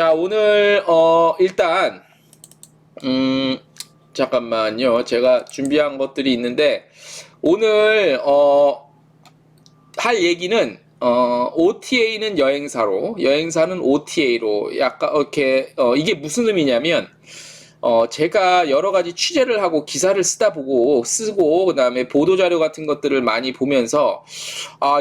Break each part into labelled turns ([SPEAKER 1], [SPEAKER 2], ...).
[SPEAKER 1] 자, 오늘 일단 잠깐만요. 제가 준비한 것들이 있는데 오늘 할 얘기는 OTA는 여행사로, 여행사는 OTA로 약간 이렇게 이게 무슨 의미냐면 제가 여러 가지 취재를 하고 기사를 쓰고 그다음에 보도자료 같은 것들을 많이 보면서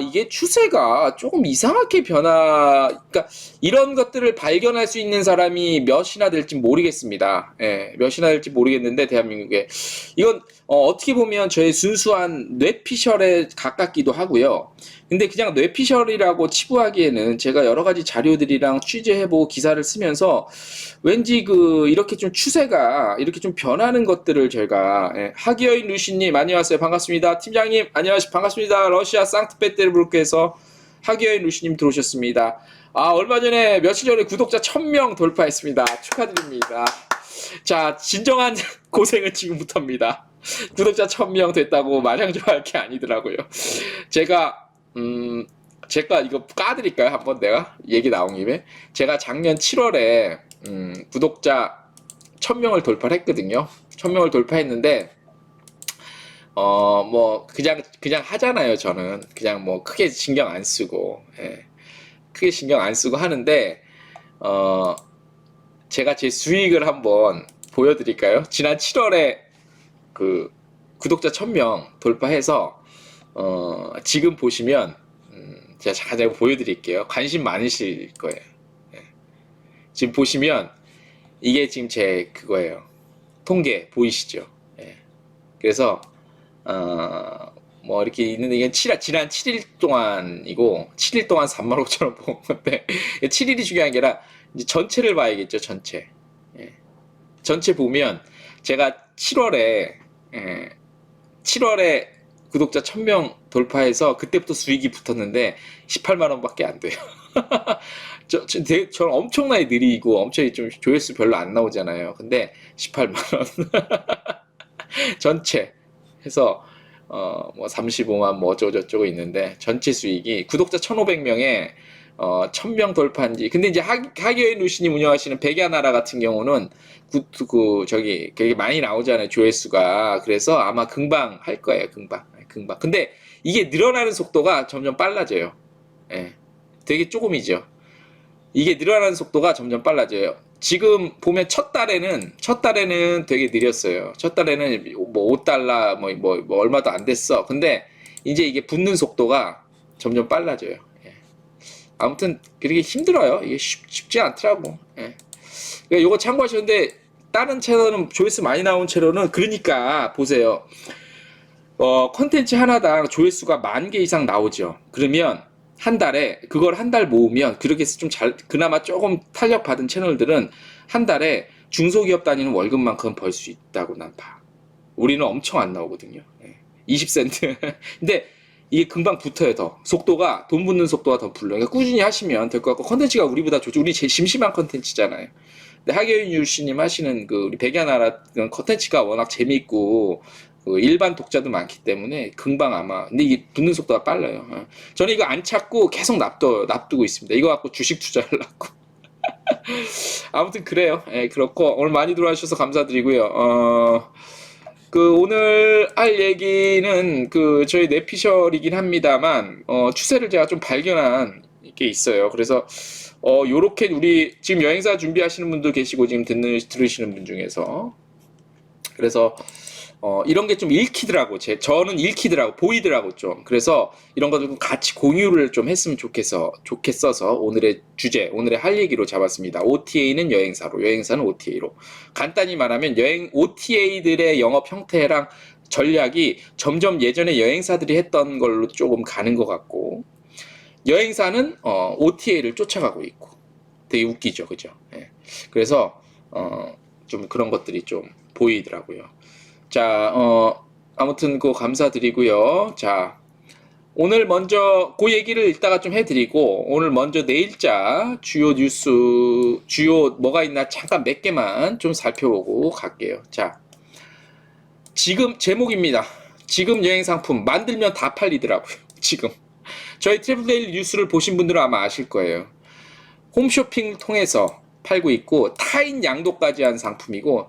[SPEAKER 1] 이게 추세가 조금 이상하게 그러니까 이런 것들을 발견할 수 있는 사람이 몇이나 될지 모르겠습니다. 예, 몇이나 될지 모르겠는데 대한민국에 이건 어떻게 보면 저의 순수한 뇌피셜에 가깝기도 하고요. 근데 그냥 뇌피셜이라고 치부하기에는 제가 여러 가지 자료들이랑 취재해보고 기사를 쓰면서 왠지 이렇게 좀 추세가 이렇게 좀 변하는 것들을 제가 하기어인 루시님 안녕하세요. 반갑습니다. 팀장님 안녕하세요. 반갑습니다. 러시아 상트페테르부르크에서 하기어인 루시님 들어오셨습니다. 얼마 전에 며칠 전에 구독자 1000명 돌파했습니다. 축하드립니다. 자, 진정한 고생은 지금부터입니다. 구독자 1000명 됐다고 마냥 좋아할 게 아니더라고요. 제가 이거 까드릴까요? 한번 내가 얘기 나온 김에 제가 작년 7월에 구독자 1000명을 돌파를 했거든요. 1000명을 돌파했는데 뭐 그냥 하잖아요. 저는 그냥 뭐 크게 신경 안 쓰고 크게 신경 안 쓰고 하는데 제가 제 수익을 한번 보여드릴까요? 지난 7월에 그 구독자 1000명 돌파해서 지금 보시면 제가 보여드릴게요. 관심 많으실 거예요. 지금 보시면 이게 지금 제 그거예요. 통계 보이시죠? 그래서 뭐 이렇게 있는데 이게 지난 7일 동안이고 7일 동안 35,000원 본 건데 7일이 중요한 게 아니라 이제 전체를 봐야겠죠. 전체 보면 제가 7월에 구독자 1000명 돌파해서 그때부터 수익이 붙었는데 18만 원밖에 안 돼요. 저는 엄청나게 느리고 엄청 좀 조회수 별로 안 나오잖아요. 근데 18만 원 전체 해서 뭐 35만 뭐 어쩌고저쩌고 있는데 전체 수익이 구독자 1500명에 1000명 돌파한지. 근데 이제 하기어인 루시님 운영하시는 백야나라 같은 경우는 되게 많이 나오잖아요. 조회수가. 그래서 아마 금방 할 거예요. 금방. 근데 이게 늘어나는 속도가 점점 빨라져요. 되게 조금이죠. 이게 늘어나는 속도가 점점 빨라져요. 지금 보면 첫 달에는 되게 느렸어요. 첫 달에는 뭐 5달러 뭐 얼마도 안 됐어. 근데 이제 이게 붙는 속도가 점점 빨라져요. 아무튼 그렇게 힘들어요. 이게 쉽지 않더라고. 그러니까 요거 참고하셨는데 다른 채널은 조회수 많이 나온 채널은 그러니까 보세요. 컨텐츠 하나당 조회수가 10,000개 이상 나오죠. 그러면 한 달에 그걸 한 달 모으면 그렇게 좀 그나마 조금 탄력 받은 채널들은 한 달에 중소기업 다니는 월급만큼 벌 수 있다고 난 봐. 우리는 엄청 안 나오거든요. 20센트. 근데 이게 금방 붙어요. 돈 붙는 속도가 더 불러. 그러니까 꾸준히 하시면 될 것 같고, 컨텐츠가 우리보다 좋죠. 우리 제일 심심한 컨텐츠잖아요. 근데 하기어인 유씨님 하시는 우리 백야나라 컨텐츠가 워낙 재밌고 일반 독자도 많기 때문에 금방 아마. 근데 이게 붙는 속도가 빨라요. 저는 이거 안 찾고 계속 납두고 있습니다. 이거 갖고 주식 투자하려고. 아무튼 그래요. 그렇고 오늘 많이 들어와주셔서 감사드리고요. 오늘 할 얘기는 저희 뇌피셜이긴 합니다만 추세를 제가 좀 발견한 게 있어요. 그래서 요렇게 우리 지금 여행사 준비하시는 분도 계시고 지금 들으시는 분 중에서 그래서 이런 게 좀 저는 읽히더라고, 보이더라고 좀. 그래서 이런 것들 같이 공유를 좀 했으면 좋겠어서 오늘의 할 얘기로 잡았습니다. OTA는 여행사로, 여행사는 OTA로. 간단히 말하면 OTA들의 영업 형태랑 전략이 점점 예전에 여행사들이 했던 걸로 조금 가는 것 같고, 여행사는 OTA를 쫓아가고 있고, 되게 웃기죠, 그죠? 그래서 좀 그런 것들이 좀 보이더라고요. 자, 아무튼 감사드리고요. 자, 오늘 먼저 얘기를 이따가 좀 해드리고, 오늘 먼저 내일자 주요 뉴스, 뭐가 있나 잠깐 몇 개만 좀 살펴보고 갈게요. 자, 지금 제목입니다. 지금 여행 상품 만들면 다 팔리더라고요. 지금. 저희 트래블데일리 뉴스를 보신 분들은 아마 아실 거예요. 홈쇼핑을 통해서 팔고 있고 타인 양도까지 한 상품이고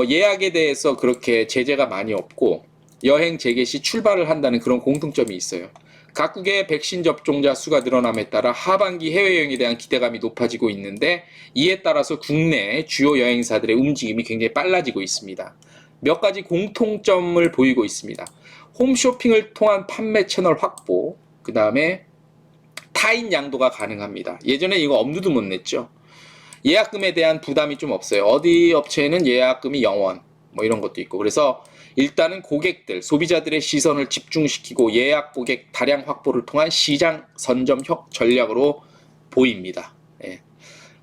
[SPEAKER 1] 예약에 대해서 그렇게 제재가 많이 없고 여행 재개 시 출발을 한다는 그런 공통점이 있어요. 각국의 백신 접종자 수가 늘어남에 따라 하반기 해외여행에 대한 기대감이 높아지고 있는데 이에 따라서 국내 주요 여행사들의 움직임이 굉장히 빨라지고 있습니다. 몇 가지 공통점을 보이고 있습니다. 홈쇼핑을 통한 판매 채널 확보, 그 다음에 타인 양도가 가능합니다. 예전에 이거 엄두도 못 냈죠. 예약금에 대한 부담이 좀 없어요. 어디 업체는 예약금이 0원 뭐 이런 것도 있고, 그래서 일단은 고객들, 소비자들의 시선을 집중시키고 예약 고객 다량 확보를 통한 시장 선점 전략으로 보입니다. 예.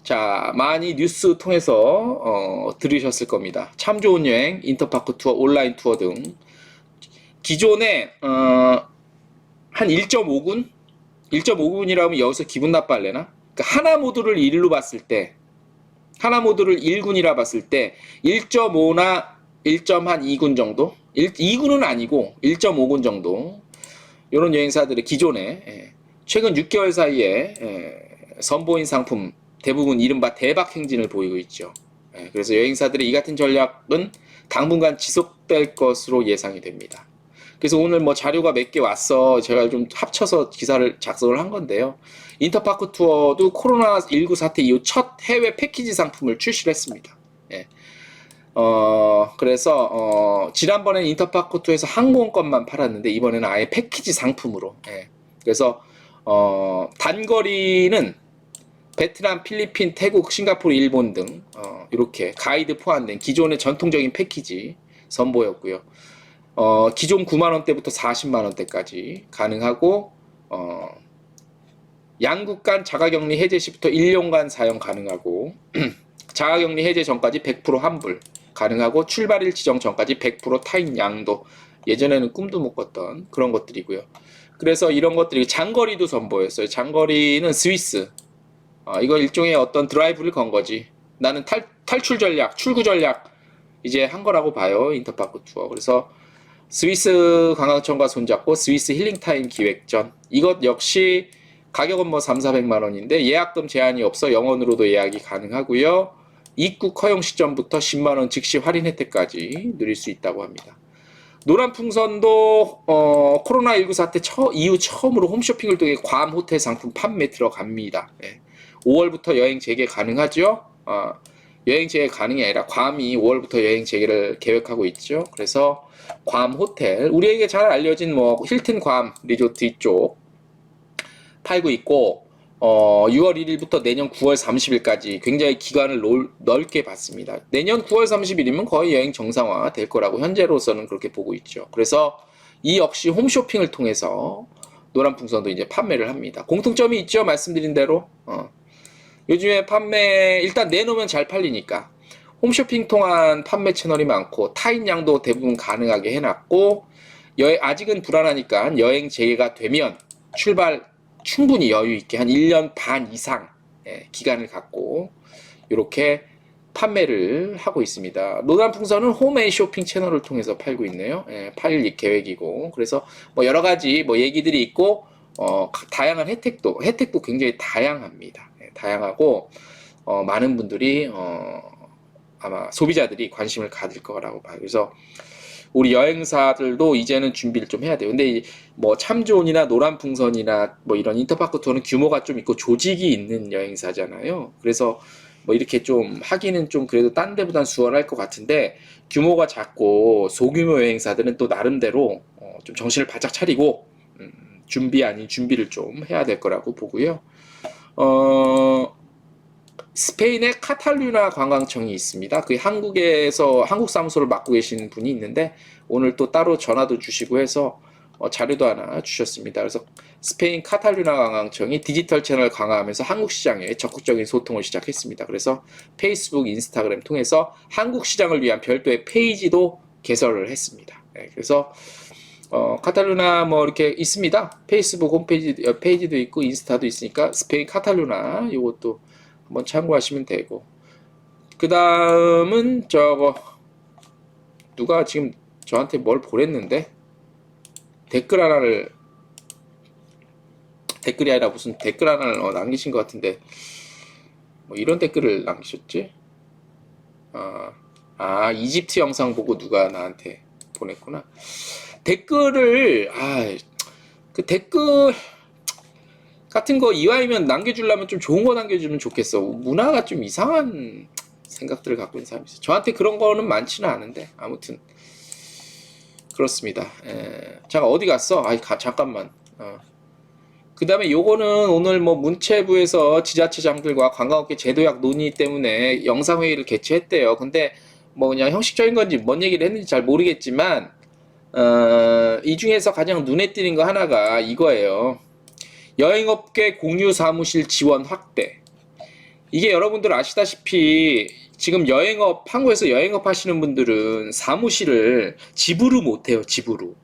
[SPEAKER 1] 자, 많이 뉴스 통해서 들으셨을 겁니다. 참 좋은 여행, 인터파크 투어, 온라인 투어 등 기존에 한 1.5군? 1.5군이라면 여기서 기분 나빠할래나? 그러니까 하나 모드를 1로 봤을 때, 하나 모드를 1군이라 봤을 때 1.5나 1.2군 정도? 2군은 아니고 1.5군 정도, 이런 여행사들의 기존에 최근 6개월 사이에 선보인 상품 대부분 이른바 대박 행진을 보이고 있죠. 그래서 여행사들의 이 같은 전략은 당분간 지속될 것으로 예상이 됩니다. 그래서 오늘 뭐 자료가 몇 개 왔어. 제가 좀 합쳐서 기사를 작성을 한 건데요. 인터파크 투어도 코로나19 사태 이후 첫 해외 패키지 상품을 출시를 했습니다. 예. 그래서 지난번에는 인터파크 투어에서 항공권만 팔았는데 이번에는 아예 패키지 상품으로. 예. 그래서 단거리는 베트남, 필리핀, 태국, 싱가포르, 일본 등 이렇게 가이드 포함된 기존의 전통적인 패키지 선보였고요. 기존 9만원대부터 40만원대까지 가능하고, 양국 간 자가격리 해제 시부터 1년간 사용 가능하고, 자가격리 해제 전까지 100% 환불 가능하고, 출발일 지정 전까지 100% 타인 양도, 예전에는 꿈도 못 꿨던 그런 것들이고요. 그래서 이런 것들이 장거리도 선보였어요. 장거리는 스위스, 이거 일종의 어떤 드라이브를 건 거지. 나는 탈출 전략, 출구 전략 이제 한 거라고 봐요, 인터파크 투어. 그래서 스위스 관광청과 손잡고 스위스 힐링타임 기획전, 이것 역시 가격은 뭐 3,400만 원인데 예약금 제한이 없어 영원으로도 예약이 가능하고요. 입국 허용 시점부터 10만 원 즉시 할인 혜택까지 누릴 수 있다고 합니다. 노란풍선도 코로나19 사태 이후 처음으로 홈쇼핑을 통해 괌 호텔 상품 판매 들어갑니다. 5월부터 여행 재개 가능하죠. 여행 재개 가능이 아니라 괌이 5월부터 여행 재개를 계획하고 있죠. 그래서 괌 호텔, 우리에게 잘 알려진 뭐 힐튼 괌 리조트 이쪽 팔고 있고, 6월 1일부터 내년 9월 30일까지 굉장히 기간을 넓게 봤습니다. 내년 9월 30일이면 거의 여행 정상화 될 거라고 현재로서는 그렇게 보고 있죠. 그래서 이 역시 홈쇼핑을 통해서 노란풍선도 이제 판매를 합니다. 공통점이 있죠. 말씀드린 대로 요즘에 판매 일단 내놓으면 잘 팔리니까 홈쇼핑 통한 판매 채널이 많고 타인 양도 대부분 가능하게 해놨고, 아직은 불안하니까 여행 재개가 되면 출발 충분히 여유 있게 한 1년 반 이상 기간을 갖고 이렇게 판매를 하고 있습니다. 노란풍선은 홈앤 쇼핑 채널을 통해서 팔고 있네요. 팔 계획이고, 그래서 뭐 여러 가지 뭐 얘기들이 있고, 다양한 혜택도 굉장히 다양합니다. 다양하고 많은 분들이 아마 소비자들이 관심을 가질 거라고 봐요. 그래서 우리 여행사들도 이제는 준비를 좀 해야 돼요. 근데 뭐 참좋은이나 노란풍선이나 뭐 이런 인터파크 투어는 규모가 좀 있고 조직이 있는 여행사잖아요. 그래서 뭐 이렇게 좀 하기는 좀 그래도 딴 데보단 수월할 것 같은데, 규모가 작고 소규모 여행사들은 또 나름대로 좀 정신을 바짝 차리고 준비 아닌 준비를 좀 해야 될 거라고 보고요. 스페인의 카탈루냐 관광청이 있습니다. 그 한국에서 한국 사무소를 맡고 계신 분이 있는데 오늘 또 따로 전화도 주시고 해서 자료도 하나 주셨습니다. 그래서 스페인 카탈루냐 관광청이 디지털 채널 강화하면서 한국 시장에 적극적인 소통을 시작했습니다. 그래서 페이스북, 인스타그램 통해서 한국 시장을 위한 별도의 페이지도 개설을 했습니다. 그래서 카탈루냐 뭐 이렇게 있습니다. 페이스북 페이지도 있고 인스타도 있으니까 스페인 카탈루냐 요것도 한번 참고하시면 되고, 그 다음은 저거 누가 지금 저한테 뭘 보냈는데 댓글이 아니라 무슨 댓글 하나를 남기신 것 같은데, 뭐 이런 댓글을 남기셨지? 이집트 영상 보고 누가 나한테 보냈구나. 댓글을, 그 댓글 같은 거 이왕이면 남겨주려면 좀 좋은 거 남겨주면 좋겠어. 문화가 좀 이상한 생각들을 갖고 있는 사람이 있어요. 저한테 그런 거는 많지는 않은데, 아무튼. 그렇습니다. 잠깐, 어디 갔어? 잠깐만. 그 다음에 요거는 오늘 뭐 문체부에서 지자체장들과 관광업계 제도약 논의 때문에 영상회의를 개최했대요. 근데 뭐 그냥 형식적인 건지 뭔 얘기를 했는지 잘 모르겠지만, 이 중에서 가장 눈에 띄는 거 하나가 이거예요. 여행업계 공유 사무실 지원 확대. 이게 여러분들 아시다시피 지금 한국에서 여행업 하시는 분들은 사무실을 집으로 못 해요, 집으로.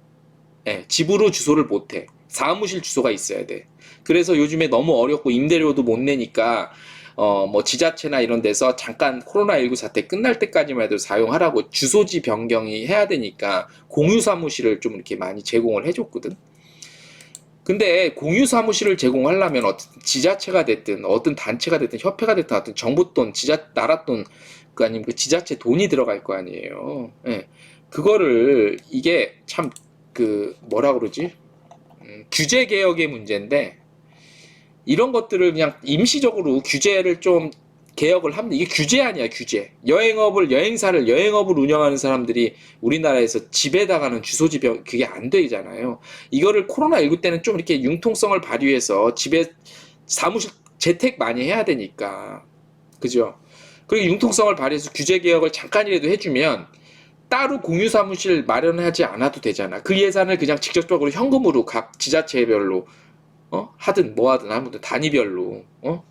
[SPEAKER 1] 집으로 주소를 못 해. 사무실 주소가 있어야 돼. 그래서 요즘에 너무 어렵고 임대료도 못 내니까 뭐 지자체나 이런 데서 잠깐 코로나19 사태 끝날 때까지만 해도 사용하라고 주소지 변경이 해야 되니까 공유 사무실을 좀 이렇게 많이 제공을 해줬거든. 근데 공유 사무실을 제공하려면 어떤 지자체가 됐든 어떤 단체가 됐든 협회가 됐든 어떤 정부 돈, 나라 돈, 아니면 그 지자체 돈이 들어갈 거 아니에요. 그거를 이게 참 뭐라 그러지? 규제 개혁의 문제인데 이런 것들을 그냥 임시적으로 규제를 좀 개혁을 합니다. 이게 규제 아니야, 규제. 여행업을 운영하는 사람들이 우리나라에서 집에다가는 주소지 그게 안 되잖아요. 이거를 코로나19 때는 좀 이렇게 융통성을 발휘해서 집에 사무실 재택 많이 해야 되니까. 그죠? 그리고 융통성을 발휘해서 규제 개혁을 잠깐이라도 해주면 따로 공유 사무실 마련하지 않아도 되잖아. 그 예산을 그냥 직접적으로 현금으로 각 지자체별로 하든 뭐 하든 아무튼 단위별로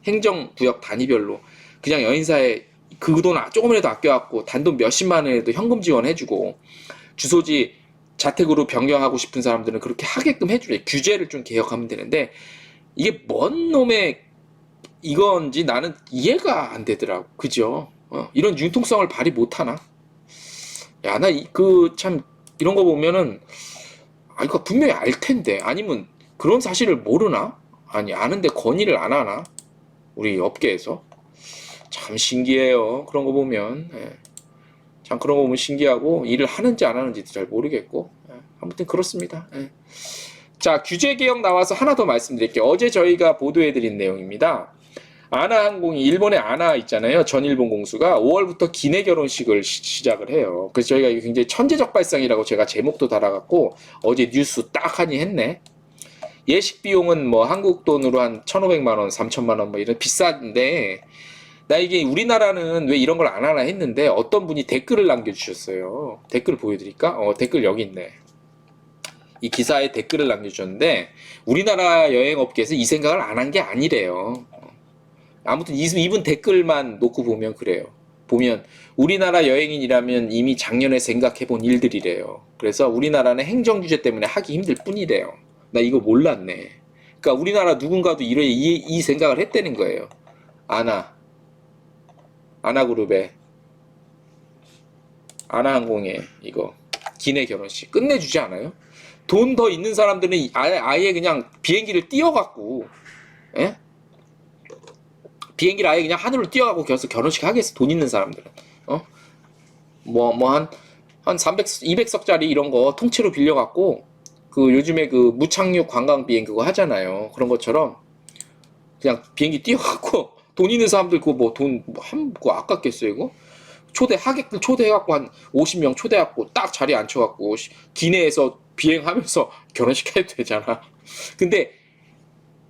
[SPEAKER 1] 행정구역 단위별로 그냥 여행사에 그 돈 조금이라도 아껴갖고 단돈 몇십만 원에도 현금 지원해주고 주소지 자택으로 변경하고 싶은 사람들은 그렇게 하게끔 해주래. 규제를 좀 개혁하면 되는데 이게 뭔 놈의 이건지 나는 이해가 안 되더라고. 그죠? 이런 융통성을 발휘 못하나? 야, 나 참 이런 거 보면은 이거 분명히 알 텐데 아니면 그런 사실을 모르나? 아니 아는데 건의를 안 하나? 우리 업계에서 참 신기해요. 그런 거 보면 참 그런 거 보면 신기하고 일을 하는지 안 하는지도 잘 모르겠고 아무튼 그렇습니다. 자, 규제 개혁 나와서 하나 더 말씀드릴게요. 어제 저희가 보도해드린 내용입니다. 아나항공이 일본의 아나 있잖아요. 전일본 공수가 5월부터 기내 결혼식을 시작을 해요. 그래서 저희가 이게 굉장히 천재적 발상이라고 제가 제목도 달아갖고 어제 뉴스 딱 하니 했네. 예식 비용은 뭐 한국 돈으로 한 1,500만 원, 3,000만 원 뭐 이런 비싼데 나 이게 우리나라는 왜 이런 걸 안 하나 했는데 어떤 분이 댓글을 남겨주셨어요. 댓글 보여드릴까? 댓글 여기 있네. 이 기사에 댓글을 남겨주셨는데 우리나라 여행업계에서 이 생각을 안 한 게 아니래요. 아무튼 이분 댓글만 놓고 보면 그래요. 보면 우리나라 여행인이라면 이미 작년에 생각해본 일들이래요. 그래서 우리나라는 행정 규제 때문에 하기 힘들 뿐이래요. 나 이거 몰랐네. 그러니까 우리나라 누군가도 이 생각을 했다는 거예요. 아나그룹에 아나항공에 이거 기내 결혼식 끝내주지 않아요? 돈 더 있는 사람들은 아예 그냥 비행기를 띄워갖고 비행기를 아예 그냥 하늘로 띄워갖고 결혼식 하겠어. 돈 있는 사람들은 한 300, 200석짜리 이런 거 통째로 빌려갖고 그 요즘에 그 무착륙 관광 비행 그거 하잖아요. 그런 것처럼 그냥 비행기 띄워갖고 돈 있는 사람들 그거 뭐 돈 그거 아깝겠어요 이거? 하객들 초대해갖고 한 50명 초대해갖고 딱 자리에 앉혀갖고 기내에서 비행하면서 결혼식 해도 되잖아. 근데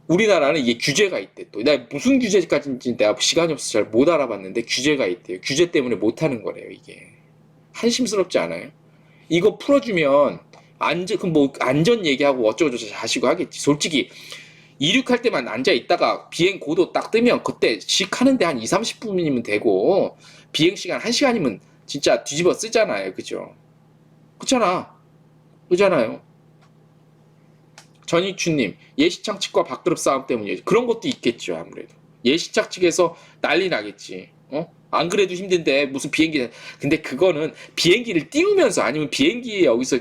[SPEAKER 1] 우리나라는 이게 규제가 있대. 또 내가 무슨 규제까지인지 내가 시간이 없어서 잘 못 알아봤는데 규제가 있대요. 규제 때문에 못하는 거래요 이게. 한심스럽지 않아요? 이거 풀어주면 안전 얘기하고 어쩌고저쩌고 하시고 하겠지. 솔직히 이륙할 때만 앉아 있다가 비행 고도 딱 뜨면 그때 식 하는데 한 20-30분이면 되고 비행 시간 1시간이면 진짜 뒤집어 쓰잖아요. 그죠? 그렇잖아요. 전익춘님, 예시창 측과 밥그릇 싸움 때문이에요. 그런 것도 있겠죠, 아무래도. 예시창 측에서 난리 나겠지. 안 그래도 힘든데 무슨 비행기. 근데 그거는 비행기를 띄우면서 아니면 비행기에 여기서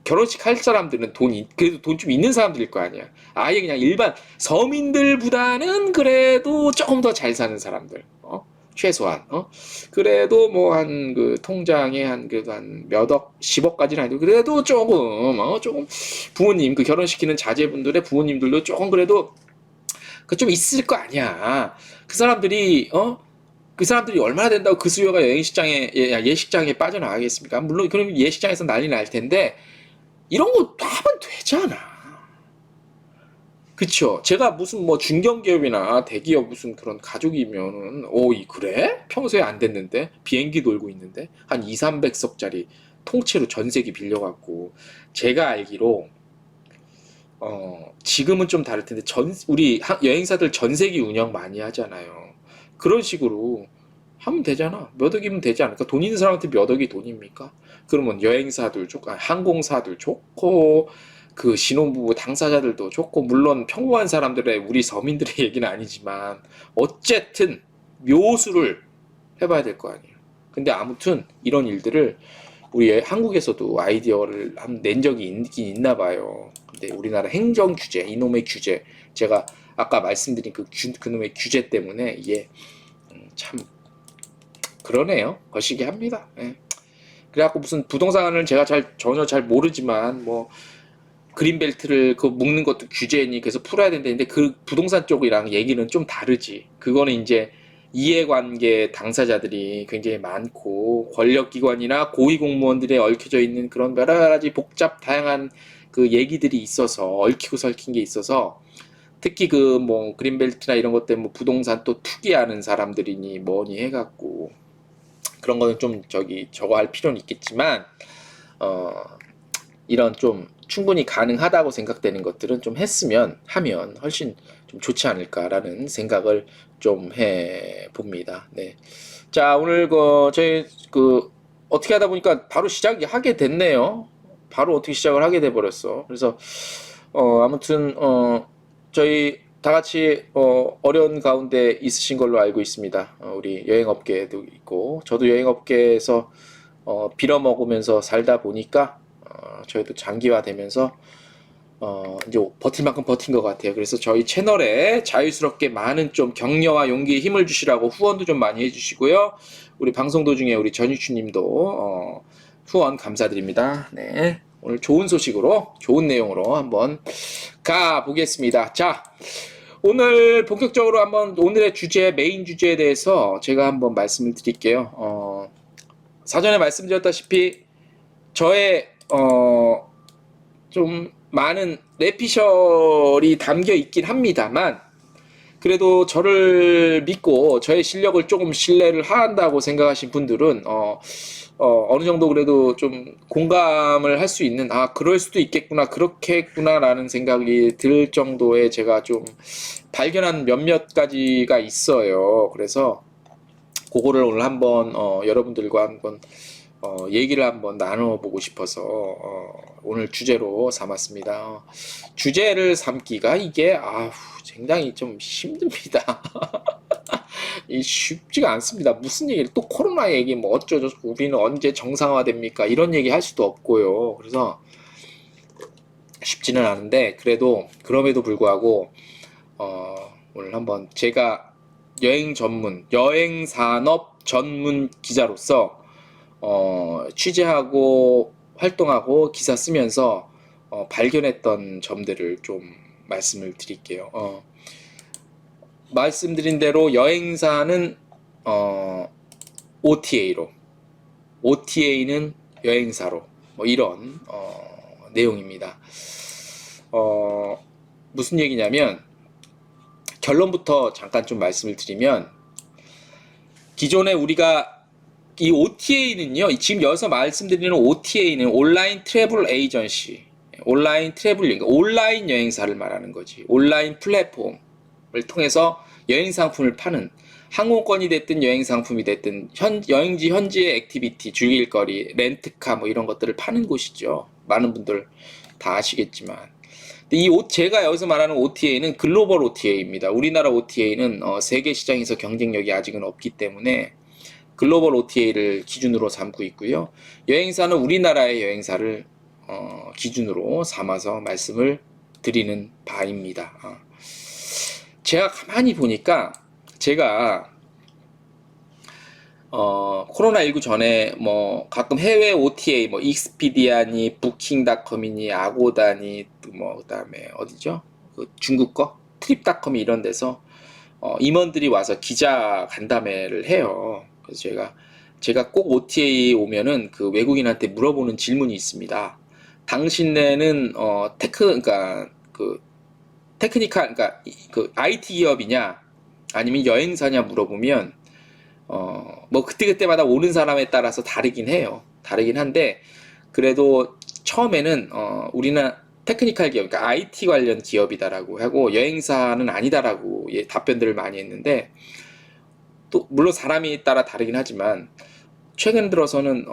[SPEAKER 1] 결혼식 할 사람들은 그래도 돈 좀 있는 사람들일 거 아니야. 아예 그냥 일반 서민들보다는 그래도 조금 더 잘 사는 사람들. 최소한. 그래도 뭐 한 그 통장에 한 그래도 한 몇 억, 10억까지는 아니고 그래도 조금 부모님 그 결혼시키는 자제분들의 부모님들도 조금 그래도 그 좀 있을 거 아니야. 그 사람들이 얼마나 된다고 그 수요가 예식장에 빠져나가겠습니까? 물론 그럼 예식장에서 난리 날 텐데 이런 거 하면 되잖아. 그쵸? 제가 무슨 뭐 중견기업이나 대기업 무슨 그런 가족이면은 그래? 평소에 안 됐는데 비행기 돌고 있는데 한 2, 300석짜리 통째로 전세기 빌려갖고 제가 알기로 지금은 좀 다를 텐데 우리 여행사들 전세기 운영 많이 하잖아요. 그런 식으로 하면 되잖아. 몇 억이면 되지 않을까? 돈 있는 사람한테 몇 억이 돈입니까? 그러면 여행사들 좋고, 항공사들 좋고, 그 신혼부부 당사자들도 좋고, 물론 평범한 사람들의 우리 서민들의 얘기는 아니지만, 어쨌든 묘수를 해봐야 될 거 아니에요. 근데 아무튼 이런 일들을 우리 한국에서도 아이디어를 낸 적이 있긴 있나 봐요. 근데 우리나라 행정 규제, 이놈의 규제, 제가 아까 말씀드린 그놈의 규제 때문에 이게 참 그러네요. 거시기 합니다. 예. 그래갖고 무슨 부동산을 제가 전혀 잘 모르지만 뭐 그린벨트를 그 묶는 것도 규제니 그래서 풀어야 된다는데 그 부동산 쪽이랑 얘기는 좀 다르지. 그거는 이제 이해관계 당사자들이 굉장히 많고 권력기관이나 고위공무원들에 얽혀져 있는 그런 여러 가지 복잡 다양한 그 얘기들이 있어서 얽히고 설킨 게 있어서 특히 그 뭐 그린벨트나 이런 것 때문에 뭐 부동산 또 투기하는 사람들이니 뭐니 해갖고 그런 거는 좀 저거 할 필요는 있겠지만 어 이런 좀 충분히 가능하다고 생각되는 것들은 좀 하면 훨씬 좀 좋지 않을까라는 생각을 좀 해 봅니다. 네. 자, 오늘 저희 어떻게 하다 보니까 바로 시작하게 됐네요. 바로 어떻게 시작을 하게 돼 버렸어. 그래서 아무튼 저희 다 같이 어려운 가운데 있으신 걸로 알고 있습니다. 우리 여행업계도 있고 저도 여행업계에서 빌어먹으면서 살다 보니까 저희도 장기화되면서 이제 버틸 만큼 버틴 것 같아요. 그래서 저희 채널에 자유스럽게 많은 좀 격려와 용기에 힘을 주시라고 후원도 좀 많이 해주시고요. 우리 방송 도중에 우리 전유추님도 후원 감사드립니다. 네, 오늘 좋은 소식으로 좋은 내용으로 한번 가보겠습니다. 자, 오늘 본격적으로 한번 오늘의 메인 주제에 대해서 제가 한번 말씀을 드릴게요. 사전에 말씀드렸다시피 저의 좀 많은 뇌피셜이 담겨 있긴 합니다만 그래도 저를 믿고 저의 실력을 조금 신뢰를 한다고 생각하신 분들은 어느 정도 그래도 좀 공감을 할 수 있는 그럴 수도 있겠구나 그렇게 했구나라는 생각이 들 정도의 제가 좀 발견한 몇몇 가지가 있어요. 그래서 그거를 오늘 한번 여러분들과 한번 얘기를 한번 나눠보고 싶어서 오늘 주제로 삼았습니다. 주제를 삼기가 이게 굉장히 좀 힘듭니다. 쉽지가 않습니다. 무슨 얘기를 또 코로나 얘기 뭐 어쩌저쩌고 우리는 언제 정상화됩니까? 이런 얘기 할 수도 없고요. 그래서 쉽지는 않은데 그래도 그럼에도 불구하고 오늘 한번 제가 여행 산업 전문 기자로서 취재하고 활동하고 기사 쓰면서 발견했던 점들을 좀 말씀을 드릴게요. 말씀드린 대로 여행사는 OTA는 여행사로 뭐 이런 내용입니다. 무슨 얘기냐면 결론부터 잠깐 좀 말씀을 드리면 기존에 우리가 이 OTA는요, 지금 여기서 말씀드리는 OTA는 온라인 트래블 에이전시, 온라인 여행사를 말하는 거지. 온라인 플랫폼을 통해서 여행 상품을 파는 항공권이 됐든 여행 상품이 됐든 여행지 현지의 액티비티, 즐길거리, 렌트카 뭐 이런 것들을 파는 곳이죠. 많은 분들 다 아시겠지만. 근데 제가 여기서 말하는 OTA는 글로벌 OTA입니다. 우리나라 OTA는 세계 시장에서 경쟁력이 아직은 없기 때문에 글로벌 OTA를 기준으로 삼고 있고요. 여행사는 우리나라의 여행사를 기준으로 삼아서 말씀을 드리는 바입니다. 제가 가만히 보니까 제가 코로나19 전에 뭐 가끔 해외 OTA 뭐 익스피디아니 부킹닷컴이니 아고다니 뭐 그다음에 어디죠? 그 중국 거 트립닷컴이 이런 데서 임원들이 와서 기자 간담회를 해요. 그래서 제가 꼭 OTA 오면은 그 외국인한테 물어보는 질문이 있습니다. 당신네는 그러니까 그 테크니컬 그러니까 그 IT 기업이냐 아니면 여행사냐 물어보면 뭐 그때그때마다 오는 사람에 따라서 다르긴 해요. 다르긴 한데 그래도 처음에는 우리는 테크니컬 기업, 그러니까 IT 관련 기업이다라고 하고 여행사는 아니다라고 답변들을 많이 했는데 또 물론 사람이 따라 다르긴 하지만 최근 들어서는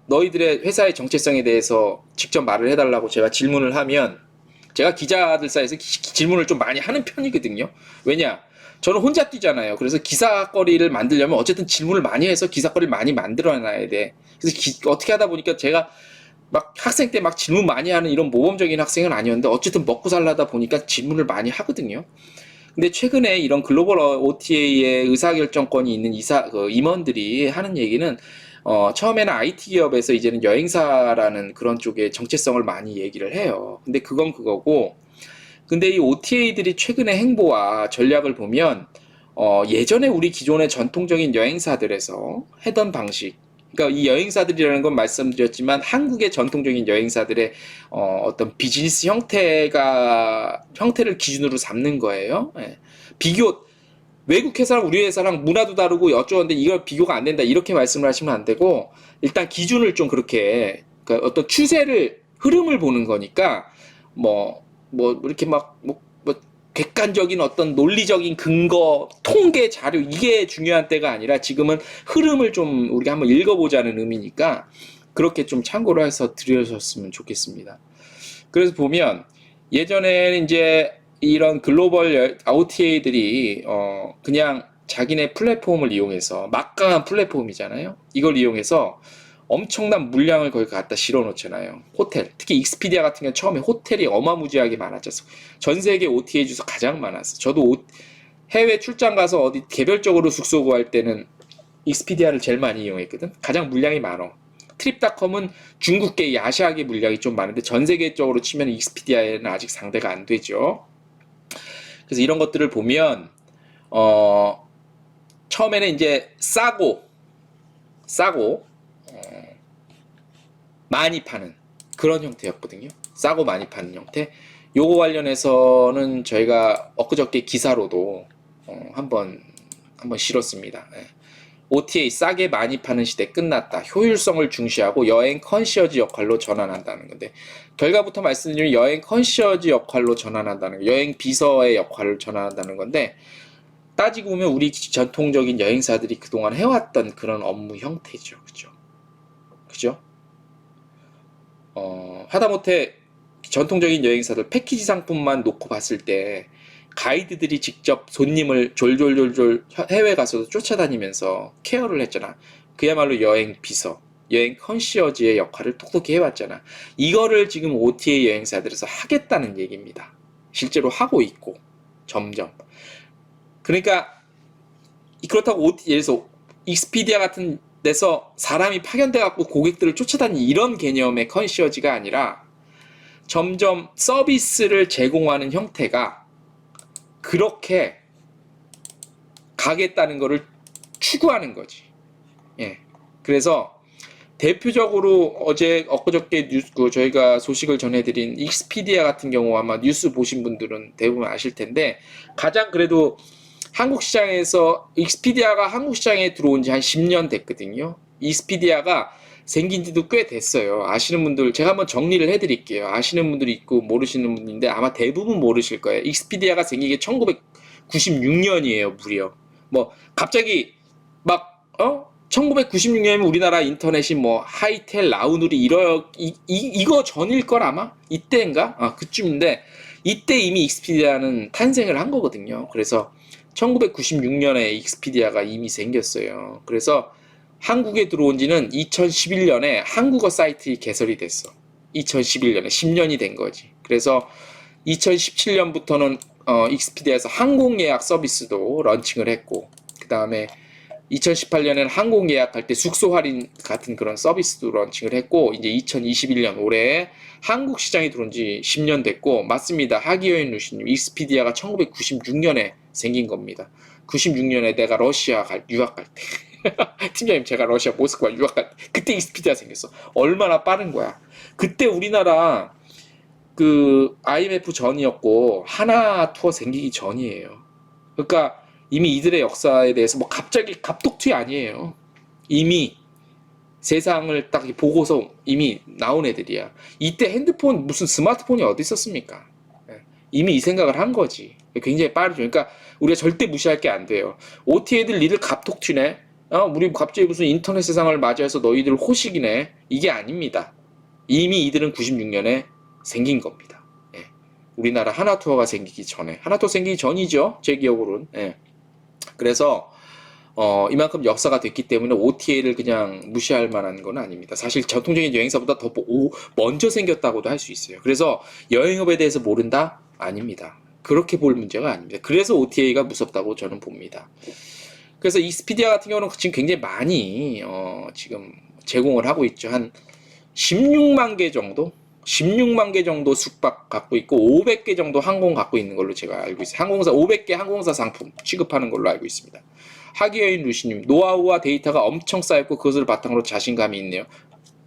[SPEAKER 1] 너희들의 회사의 정체성에 대해서 직접 말을 해달라고 제가 질문을 하면 제가 기자들 사이에서 질문을 좀 많이 하는 편이거든요. 왜냐? 저는 혼자 뛰잖아요. 그래서 기사거리를 만들려면 어쨌든 질문을 많이 해서 기사거리를 많이 만들어놔야 돼. 그래서 어떻게 하다 보니까 제가 막 학생 때 막 질문 많이 하는 이런 모범적인 학생은 아니었는데 어쨌든 먹고 살라다 보니까 질문을 많이 하거든요. 근데 최근에 이런 글로벌 OTA의 의사결정권이 있는 임원들이 하는 얘기는 처음에는 IT 기업에서 이제는 여행사라는 그런 쪽의 정체성을 많이 얘기를 해요. 근데 그건 그거고, 근데 이 OTA들이 최근의 행보와 전략을 보면 예전에 우리 기존의 전통적인 여행사들에서 하던 방식, 그러니까 이 여행사들이라는 건 말씀드렸지만 한국의 전통적인 여행사들의 어떤 비즈니스 형태를 기준으로 삼는 거예요. 예. 외국 회사랑 우리 회사랑 문화도 다르고 어쩌는데 이걸 비교가 안 된다 이렇게 말씀을 하시면 안 되고 일단 기준을 좀 그렇게 그러니까 어떤 흐름을 보는 거니까 뭐 이렇게 뭐 객관적인 어떤 논리적인 근거, 통계 자료 이게 중요한 때가 아니라 지금은 흐름을 좀 우리가 한번 읽어보자는 의미니까 그렇게 좀 참고를 해서 들으셨으면 좋겠습니다. 그래서 보면 예전에는 이제 이런 글로벌 OTA들이 그냥 자기네 플랫폼을 이용해서 막강한 플랫폼이잖아요. 이걸 이용해서 엄청난 물량을 거기 갖다 실어 놓잖아요. 호텔, 특히 익스피디아 같은 경우는 처음에 호텔이 어마무지하게 많았죠. 전 세계 OTA 중에서 가장 많았어. 저도 해외 출장 가서 어디 개별적으로 숙소 구할 때는 익스피디아를 제일 많이 이용했거든. 가장 물량이 많어. 트립닷컴은 중국계, 아시아계 물량이 좀 많은데 전 세계적으로 치면 익스피디아에는 아직 상대가 안 되죠. 그래서 이런 것들을 보면 처음에는 이제 싸고 많이 파는 그런 형태였거든요. 싸고 많이 파는 형태. 요거 관련해서는 저희가 엊그저께 기사로도 한번 실었습니다. 예. OTA 싸게 많이 파는 시대 끝났다. 효율성을 중시하고 여행 컨시어지 역할로 전환한다는 건데 결과부터 말씀드리면 여행 컨시어지 역할로 전환한다는 거, 여행 비서의 역할을 전환한다는 건데 따지고 보면 우리 전통적인 여행사들이 그동안 해왔던 그런 업무 형태죠. 그죠? 하다못해 전통적인 여행사들 패키지 상품만 놓고 봤을 때 가이드들이 직접 손님을 졸졸졸 해외 가서도 쫓아다니면서 케어를 했잖아. 그야말로 여행 비서, 여행 컨시어지의 역할을 톡톡히 해왔잖아. 이거를 지금 OTA 여행사들에서 하겠다는 얘기입니다. 실제로 하고 있고 점점. 그러니까 그렇다고 예를 들어서 익스피디아 같은 데서 사람이 파견돼 갖고 고객들을 쫓아다니는 이런 개념의 컨시어지가 아니라 점점 서비스를 제공하는 형태가 그렇게 가겠다는 것을 추구하는 거지. 예. 그래서 대표적으로 엊그저께 저희가 소식을 전해드린 익스피디아 같은 경우 아마 뉴스 보신 분들은 대부분 아실 텐데 가장 그래도 한국 시장에서 익스피디아가 한국 시장에 들어온 지 한 10년 됐거든요. 익스피디아가 생긴 지도 꽤 됐어요. 아시는 분들 제가 한번 정리를 해드릴게요. 아시는 분들이 있고 모르시는 분인데 아마 대부분 모르실 거예요. 익스피디아가 생긴 게 1996년이에요. 무려 뭐 갑자기 막 1996년이면 우리나라 인터넷이 뭐 하이텔, 라우누리 이거 전일 걸 아마 이때인가? 그쯤인데 이때 이미 익스피디아는 탄생을 한 거거든요. 그래서 1996년에 익스피디아가 이미 생겼어요. 그래서 한국에 들어온 지는 2011년에 한국어 사이트 개설이 됐어. 2011년에 10년이 된 거지. 그래서 2017년부터는 익스피디아에서 항공 예약 서비스도 런칭을 했고, 그 다음에 2018년에는 항공 예약할 때 숙소 할인 같은 그런 서비스도 런칭을 했고, 이제 2021년 올해 한국 시장에 들어온 지 10년 됐고, 맞습니다. 하기여인 루시님, 익스피디아가 1996년에 생긴 겁니다. 96년에 내가 러시아 유학 갈 때. 팀장님, 제가 러시아 모스크바 유학 갈 때, 그때 익스피디아 생겼어. 얼마나 빠른 거야. 그때 우리나라 그 IMF 전이었고, 하나 투어 생기기 전이에요. 그러니까 이미 이들의 역사에 대해서 뭐 갑자기 갑독튀 아니에요. 이미 세상을 딱 보고서 이미 나온 애들이야. 이때 핸드폰, 무슨 스마트폰이 어디 있었습니까? 이미 이 생각을 한 거지. 굉장히 빠르죠. 그러니까 우리가 절대 무시할 게 안 돼요. OTA들 니들 갑독튀네? 우리 갑자기 무슨 인터넷 세상을 맞이해서 너희들 호식이네? 이게 아닙니다. 이미 이들은 96년에 생긴 겁니다. 예. 우리나라 하나투어가 생기기 전에. 하나투어 생기기 전이죠. 제 기억으로는. 예. 그래서 이만큼 역사가 됐기 때문에 OTA를 그냥 무시할 만한 건 아닙니다. 사실 전통적인 여행사보다 더 먼저 생겼다고도 할 수 있어요. 그래서 여행업에 대해서 모른다? 아닙니다. 그렇게 볼 문제가 아닙니다. 그래서 OTA가 무섭다고 저는 봅니다. 그래서 익스피디아 같은 경우는 지금 굉장히 많이 지금 제공을 하고 있죠. 한 16만 개 정도? 16만 개 정도 숙박 갖고 있고 500개 정도 항공 갖고 있는 걸로 제가 알고 있어요. 항공사 500개 항공사 상품 취급하는 걸로 알고 있습니다. 하기여인 루시님, 노하우와 데이터가 엄청 쌓였고 그것을 바탕으로 자신감이 있네요.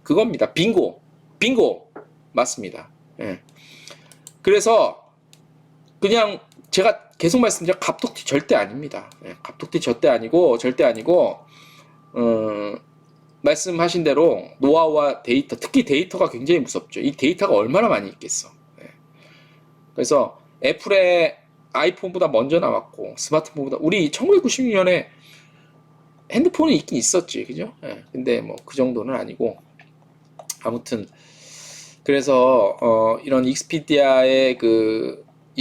[SPEAKER 1] 그겁니다. 빙고 맞습니다. 예. 그래서 그냥 제가 계속 말씀드려, 갑독튀 절대 아닙니다. 예. 갑독튀 절대 아니고 말씀하신 대로 노하우와 데이터, 특히 데이터가 굉장히 무섭죠. 이 데이터가 얼마나 많이 있겠어. 네. 그래서 애플의 아이폰보다 먼저 나왔고 스마트폰보다, 우리 1996년에 핸드폰이 있긴 있었지, 그죠? 네. 근데 뭐 그 정도는 아니고, 아무튼 그래서 이런 익스피디아의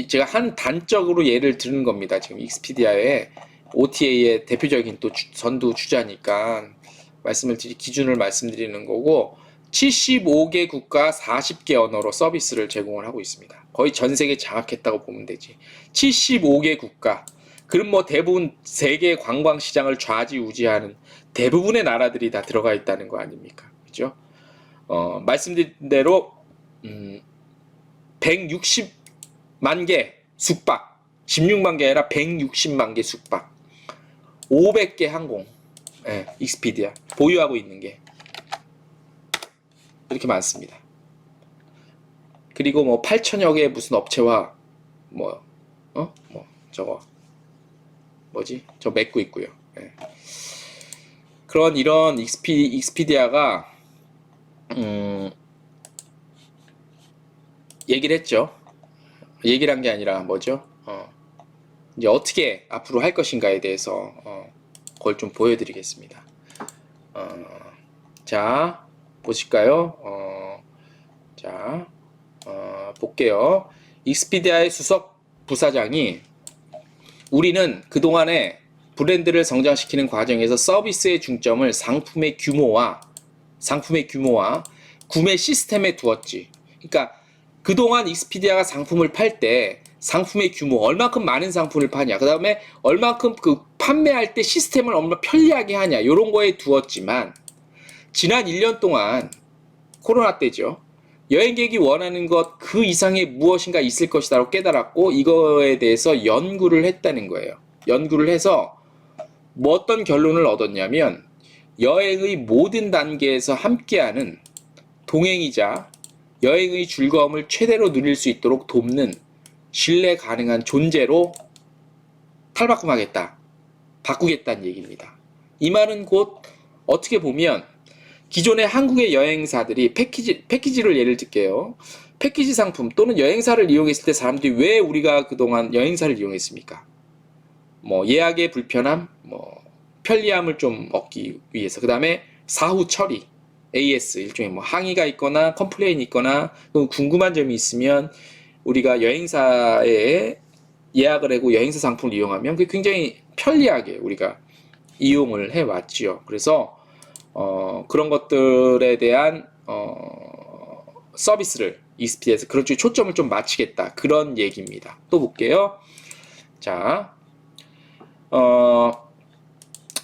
[SPEAKER 1] 제가 한 단적으로 예를 드는 겁니다. 지금 익스피디아의 OTA의 대표적인 또 선두 주자니까 기준을 말씀드리는 거고, 75개 국가 40개 언어로 서비스를 제공을 하고 있습니다. 거의 전 세계 장악했다고 보면 되지. 75개 국가. 그럼 뭐 대부분 세계 관광 시장을 좌지우지하는 대부분의 나라들이 다 들어가 있다는 거 아닙니까? 그죠? 말씀드린 대로 160만 개 숙박, 16만 개 아니라 160만 개 숙박, 500개 항공, 예, 익스피디아 보유하고 있는 게 이렇게 많습니다. 그리고 뭐 8천여 개의 무슨 업체와 저거 뭐지? 저 맺고 있고요. 예. 이런 익스피디아가 얘기를 했죠. 얘기를 한 게 아니라 뭐죠? 이제 어떻게 앞으로 할 것인가에 대해서 그걸 좀 보여드리겠습니다. 자, 보실까요? 볼게요. 익스피디아의 수석 부사장이, 우리는 그동안에 브랜드를 성장시키는 과정에서 서비스의 중점을 상품의 규모와 구매 시스템에 두었지. 그러니까 그동안 익스피디아가 상품을 팔 때 상품의 규모, 얼만큼 많은 상품을 파냐, 그 다음에 얼만큼 판매할 때 시스템을 얼마나 편리하게 하냐, 이런 거에 두었지만, 지난 1년 동안 코로나 때죠. 여행객이 원하는 것 그 이상의 무엇인가 있을 것이다라고 깨달았고, 이거에 대해서 연구를 했다는 거예요. 연구를 해서 뭐 어떤 결론을 얻었냐면, 여행의 모든 단계에서 함께하는 동행이자 여행의 즐거움을 최대로 누릴 수 있도록 돕는 신뢰 가능한 존재로 바꾸겠다는 얘기입니다. 이 말은 곧 어떻게 보면 기존의 한국의 여행사들이 패키지를 예를 들게요. 패키지 상품 또는 여행사를 이용했을 때 사람들이 왜 우리가 그동안 여행사를 이용했습니까? 뭐 예약의 불편함, 뭐 편리함을 좀 얻기 위해서, 그 다음에 사후 처리, AS, 일종의 뭐 항의가 있거나 컴플레인이 있거나 궁금한 점이 있으면 우리가 여행사에 예약을 하고 여행사 상품을 이용하면 그게 굉장히 편리하게 우리가 이용을 해왔지요. 그래서 그런 것들에 대한 서비스를 익스피디아에서 그런 쪽에 초점을 좀 맞추겠다, 그런 얘기입니다. 또 볼게요. 자,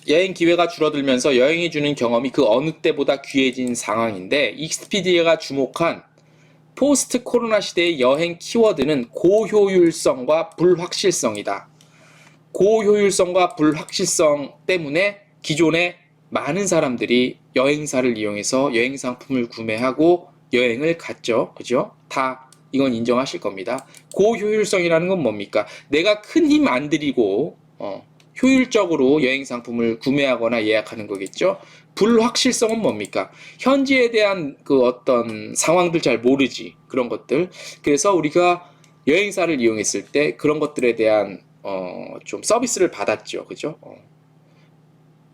[SPEAKER 1] 여행 기회가 줄어들면서 여행이 주는 경험이 그 어느 때보다 귀해진 상황인데, 익스피디아가 주목한 포스트 코로나 시대의 여행 키워드는 고효율성과 불확실성이다. 고효율성과 불확실성 때문에 기존에 많은 사람들이 여행사를 이용해서 여행 상품을 구매하고 여행을 갔죠. 그죠? 다 이건 인정하실 겁니다. 고효율성이라는 건 뭡니까? 내가 큰 힘 안 들이고 효율적으로 여행 상품을 구매하거나 예약하는 거겠죠. 불확실성은 뭡니까? 현지에 대한 그 어떤 상황들 잘 모르지, 그런 것들. 그래서 우리가 여행사를 이용했을 때 그런 것들에 대한 좀 서비스를 받았죠. 그죠?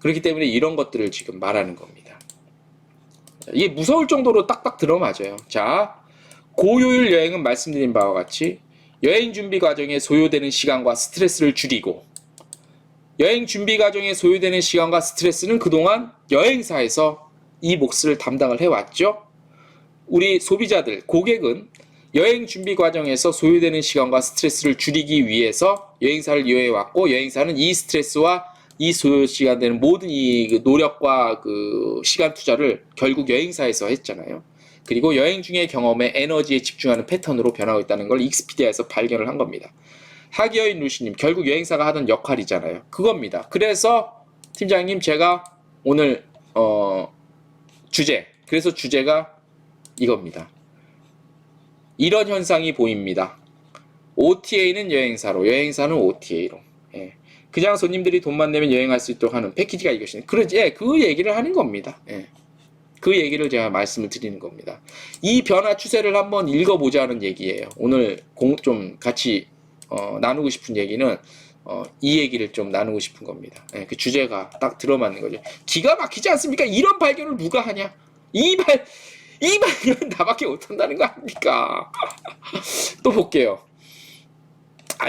[SPEAKER 1] 그렇기 때문에 이런 것들을 지금 말하는 겁니다. 이게 무서울 정도로 딱딱 들어맞아요. 자, 고효율 여행은 말씀드린 바와 같이 여행 준비 과정에 소요되는 시간과 스트레스를 줄이고, 여행 준비 과정에 소요되는 시간과 스트레스는 그동안 여행사에서 이 몫을 담당을 해왔죠. 우리 소비자들, 고객은 여행 준비 과정에서 소요되는 시간과 스트레스를 줄이기 위해서 여행사를 이용해왔고, 여행사는 이 스트레스와 이 소요 시간 되는 모든 이 노력과 그 시간 투자를 결국 여행사에서 했잖아요. 그리고 여행 중의 경험에 에너지에 집중하는 패턴으로 변하고 있다는 걸 익스피디아에서 발견을 한 겁니다. 하기어인 루시님, 결국 여행사가 하던 역할이잖아요. 그겁니다. 그래서 팀장님, 제가 오늘 그래서 주제가 이겁니다. 이런 현상이 보입니다. OTA는 여행사로, 여행사는 OTA로. 예. 그냥 손님들이 돈만 내면 여행할 수 있도록 하는 패키지가 이것이네. 그러지, 그 얘기를 하는 겁니다. 예. 그 얘기를 제가 말씀을 드리는 겁니다. 이 변화 추세를 한번 읽어보자는 얘기예요. 오늘 좀 같이 나누고 싶은 얘기는 이 얘기를 좀 나누고 싶은 겁니다. 예, 그 주제가 딱 들어맞는 거죠. 기가 막히지 않습니까? 이런 발견을 누가 하냐? 이 발견은 나밖에 못한다는 거 아닙니까? 또 볼게요.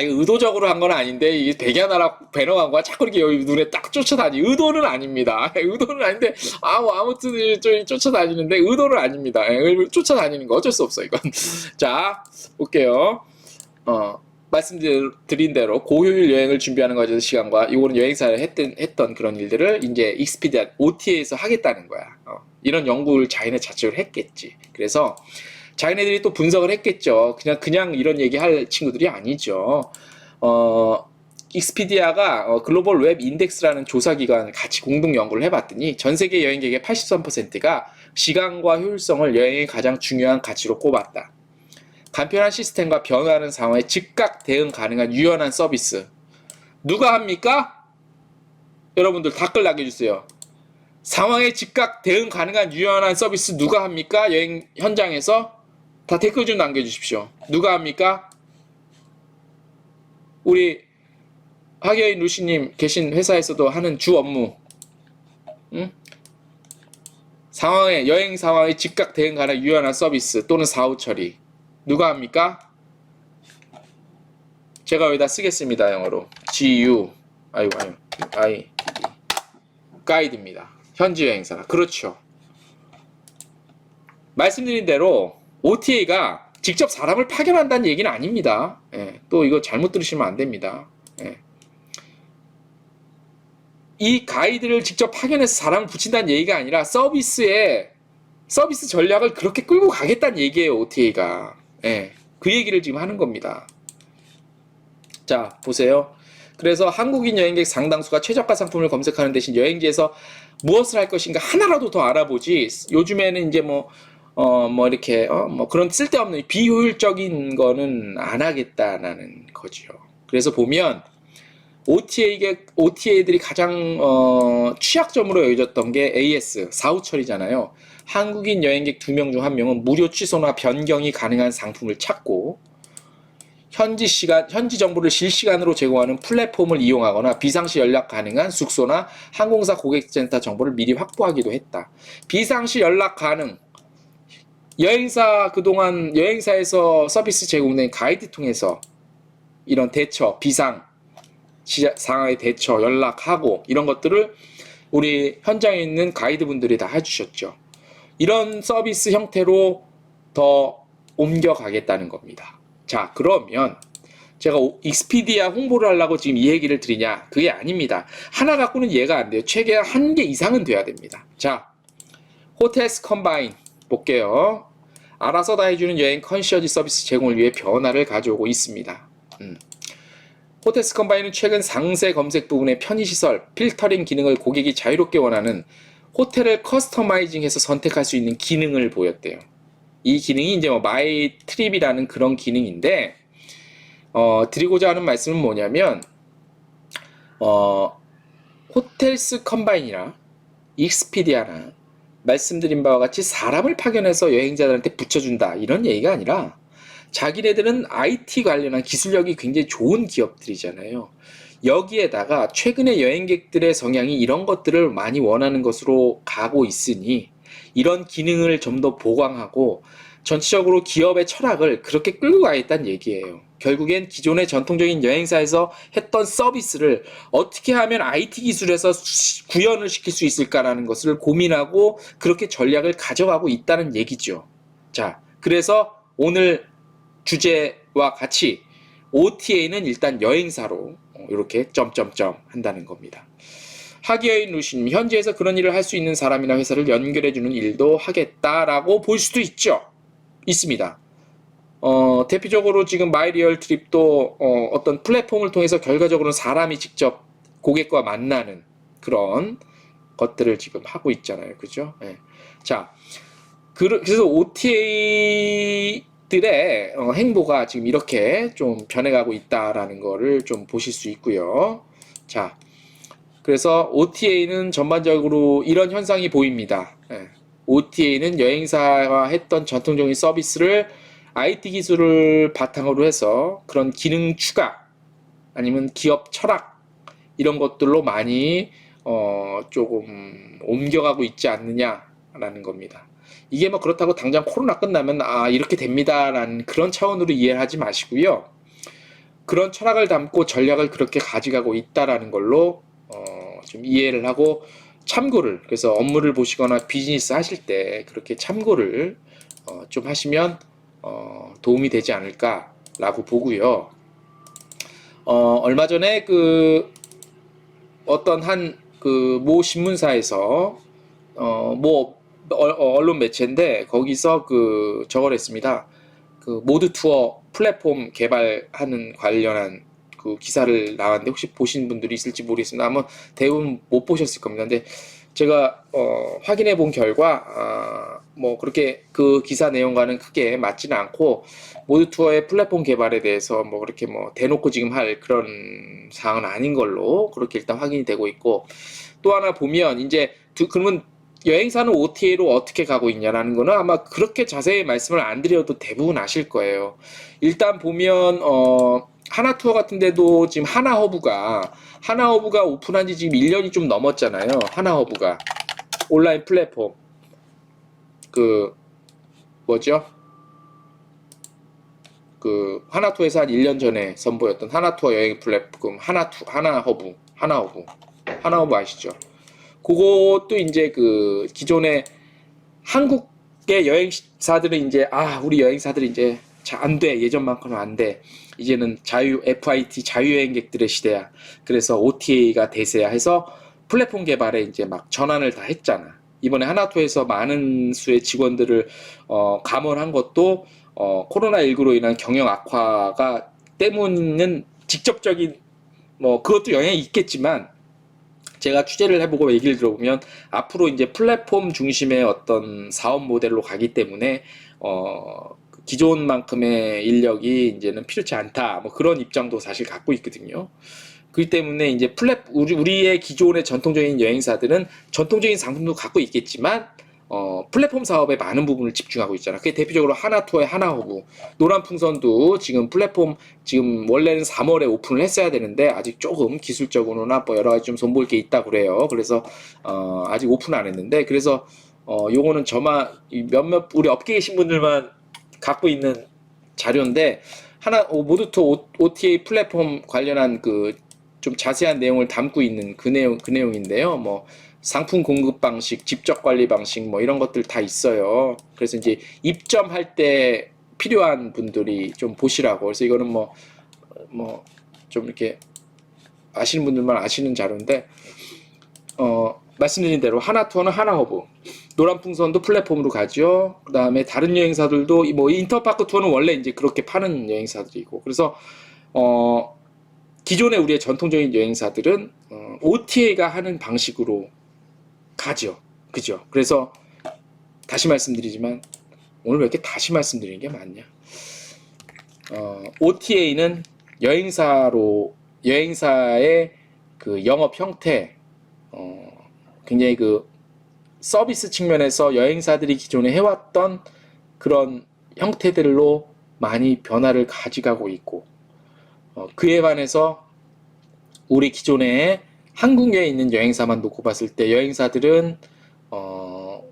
[SPEAKER 1] 이거 의도적으로 한 건 아닌데, 이게 백야나라 배너광고가 자꾸 이렇게 여기 눈에 딱 쫓아다니. 의도는 아닙니다. 의도는 아닌데, 아무튼 좀 쫓아다니는데, 의도는 아닙니다. 쫓아다니는 거 어쩔 수 없어, 이건. 자, 볼게요. 말씀드린 대로 고효율 여행을 준비하는 과정의 시간과 이거는 여행사에 했던 그런 일들을 이제 익스피디아 OTA에서 하겠다는 거야. 이런 연구를 자기네 자체로 했겠지. 그래서 자기네들이 또 분석을 했겠죠. 그냥 이런 얘기 할 친구들이 아니죠. 익스피디아가 글로벌 웹 인덱스라는 조사기관 같이 공동 연구를 해봤더니 전 세계 여행객의 83%가 시간과 효율성을 여행의 가장 중요한 가치로 꼽았다. 간편한 시스템과 변화하는 상황에 즉각 대응 가능한 유연한 서비스. 누가 합니까? 여러분들 댓글 남겨주세요. 상황에 즉각 대응 가능한 유연한 서비스 누가 합니까? 여행 현장에서 다 댓글 좀 남겨주십시오. 누가 합니까? 우리 하기어인 루시님 계신 회사에서도 하는 주 업무. 응? 여행 상황에 즉각 대응 가능한 유연한 서비스 또는 사후 처리. 누가 합니까? 제가 여기다 쓰겠습니다. 영어로 가이드입니다. 현지 여행사가. 그렇죠. 말씀드린 대로 OTA가 직접 사람을 파견한다는 얘기는 아닙니다. 예, 또 이거 잘못 들으시면 안 됩니다. 예. 이 가이드를 직접 파견해서 사람을 붙인다는 얘기가 아니라 서비스 전략을 그렇게 끌고 가겠다는 얘기예요. OTA가. 예, 그 얘기를 지금 하는 겁니다. 자, 보세요. 그래서 한국인 여행객 상당수가 최저가 상품을 검색하는 대신 여행지에서 무엇을 할 것인가 하나라도 더 알아보지. 요즘에는 이제 그런 쓸데없는 비효율적인 거는 안 하겠다라는 거죠. 그래서 보면 OTA들이 가장 취약점으로 여겨졌던 게 AS, 사후 처리잖아요. 한국인 여행객 2명 중 1명은 무료 취소나 변경이 가능한 상품을 찾고 현지 정보를 실시간으로 제공하는 플랫폼을 이용하거나 비상시 연락 가능한 숙소나 항공사 고객센터 정보를 미리 확보하기도 했다. 비상시 연락 가능. 그동안 여행사에서 서비스 제공된 가이드 통해서 이런 대처, 비상 상황의 대처, 연락하고 이런 것들을 우리 현장에 있는 가이드분들이 다 해주셨죠. 이런 서비스 형태로 더 옮겨가겠다는 겁니다. 자, 그러면 제가 익스피디아 홍보를 하려고 지금 이 얘기를 드리냐? 그게 아닙니다. 하나 갖고는 이해가 안 돼요. 최대한 한 개 이상은 돼야 됩니다. 자, 호텔스 컴바인 볼게요. 알아서 다 해주는 여행 컨시어지 서비스 제공을 위해 변화를 가져오고 있습니다. 호텔스 컴바인은 최근 상세 검색 부분의 편의시설, 필터링 기능을 고객이 자유롭게 원하는 호텔을 커스터마이징해서 선택할 수 있는 기능을 보였대요. 이 기능이 이제 뭐 마이 트립이라는 그런 기능인데, 드리고자 하는 말씀은 뭐냐면, 호텔스 컴바인이나 익스피디아나 말씀드린 바와 같이 사람을 파견해서 여행자들한테 붙여준다 이런 얘기가 아니라, 자기네들은 IT 관련한 기술력이 굉장히 좋은 기업들이잖아요. 여기에다가 최근에 여행객들의 성향이 이런 것들을 많이 원하는 것으로 가고 있으니 이런 기능을 좀 더 보강하고 전체적으로 기업의 철학을 그렇게 끌고 가겠다는 얘기예요. 결국엔 기존의 전통적인 여행사에서 했던 서비스를 어떻게 하면 IT 기술에서 구현을 시킬 수 있을까라는 것을 고민하고 그렇게 전략을 가져가고 있다는 얘기죠. 자, 그래서 오늘 주제와 같이 OTA는 일단 여행사로 이렇게 점점점 한다는 겁니다. 하기여인 루시님, 현지에서 그런 일을 할 수 있는 사람이나 회사를 연결해주는 일도 하겠다라고 볼 수도 있습니다. 대표적으로 지금 마이리얼 트립도 어떤 플랫폼을 통해서 결과적으로는 사람이 직접 고객과 만나는 그런 것들을 지금 하고 있잖아요. 그죠? 네. 자, 그래서 OTA 들의 행보가 지금 이렇게 좀 변해가고 있다라는 거를 좀 보실 수 있고요. 자, 그래서 OTA는 전반적으로 이런 현상이 보입니다. OTA는 여행사가 했던 전통적인 서비스를 IT 기술을 바탕으로 해서 그런 기능 추가 아니면 기업 철학 이런 것들로 많이 조금 옮겨가고 있지 않느냐라는 겁니다. 이게 뭐 그렇다고 당장 코로나 끝나면 이렇게 됩니다라는 그런 차원으로 이해를 하지 마시고요. 그런 철학을 담고 전략을 그렇게 가져가고 있다라는 걸로 좀 이해를 하고 참고를, 그래서 업무를 보시거나 비즈니스 하실 때 그렇게 참고를 좀 하시면 도움이 되지 않을까라고 보고요. 얼마 전에 그 어떤 한 그 모 신문사에서 뭐 언론 매체인데 거기서 그 저걸 했습니다. 그 모드 투어 플랫폼 개발하는 관련한 그 기사를 나왔는데 혹시 보신 분들이 있을지 모르겠습니다. 아마 대부분 못 보셨을 겁니다. 근데 제가 확인해 본 결과 뭐 그렇게 그 기사 내용과는 크게 맞지는 않고 모드 투어의 플랫폼 개발에 대해서 뭐 그렇게 뭐 대놓고 지금 할 그런 사항은 아닌 걸로 그렇게 일단 확인이 되고 있고, 또 하나 보면 이제 그러면 여행사는 OTA로 어떻게 가고 있냐라는 거는 아마 그렇게 자세히 말씀을 안 드려도 대부분 아실 거예요. 일단 보면 하나투어 같은 데도 지금 하나허브가 오픈한 지 지금 1년이 좀 넘었잖아요. 하나허브가 온라인 플랫폼 그 뭐죠? 그 하나투어에서 한 1년 전에 선보였던 하나투어 여행 플랫폼 하나허브 아시죠? 그것도 이제 그 기존의 한국의 여행사들은 이제 우리 여행사들이 이제 안 돼, 예전만큼은 안 돼, 이제는 FIT 자유여행객들의 시대야, 그래서 OTA가 대세야 해서 플랫폼 개발에 이제 막 전환을 다 했잖아. 이번에 하나투어에서 많은 수의 직원들을 감원한 것도 코로나19로 인한 경영 악화가 때문은 직접적인 뭐 그것도 영향이 있겠지만, 제가 취재를 해보고 얘기를 들어보면 앞으로 이제 플랫폼 중심의 어떤 사업 모델로 가기 때문에 기존만큼의 인력이 이제는 필요치 않다, 뭐 그런 입장도 사실 갖고 있거든요. 그렇기 때문에 이제 우리의 기존의 전통적인 여행사들은 전통적인 상품도 갖고 있겠지만 플랫폼 사업에 많은 부분을 집중하고 있잖아. 그게 대표적으로 하나투어의 하나허브, 노란풍선도 지금 플랫폼 지금 원래는 3월에 오픈을 했어야 되는데 아직 조금 기술적으로나 뭐 여러 가지 좀 손볼 게 있다 그래요. 그래서 아직 오픈 안 했는데, 그래서 요거는 저만 몇몇 우리 업계에 계신 분들만 갖고 있는 자료인데 모드투어 OTA 플랫폼 관련한 그 좀 자세한 내용을 담고 있는 그 내용인데요. 뭐 상품 공급 방식, 집적 관리 방식 뭐 이런 것들 다 있어요. 그래서 이제 입점할 때 필요한 분들이 좀 보시라고. 그래서 이거는 뭐 좀 이렇게 아시는 분들만 아시는 자료인데, 말씀드린 대로 하나투어는 하나허브, 노란풍선도 플랫폼으로 가죠. 그 다음에 다른 여행사들도 뭐 인터파크 투어는 원래 이제 그렇게 파는 여행사들이고, 그래서 기존의 우리의 전통적인 여행사들은 OTA가 하는 방식으로 가죠. 그죠? 그래서 다시 말씀드리지만, 오늘 왜 이렇게 다시 말씀드리는 게 맞냐? OTA는 여행사의 그 영업 형태, 굉장히 그 서비스 측면에서 여행사들이 기존에 해왔던 그런 형태들로 많이 변화를 가져가고 있고, 그에 반해서 우리 기존에 한국에 있는 여행사만 놓고 봤을 때 여행사들은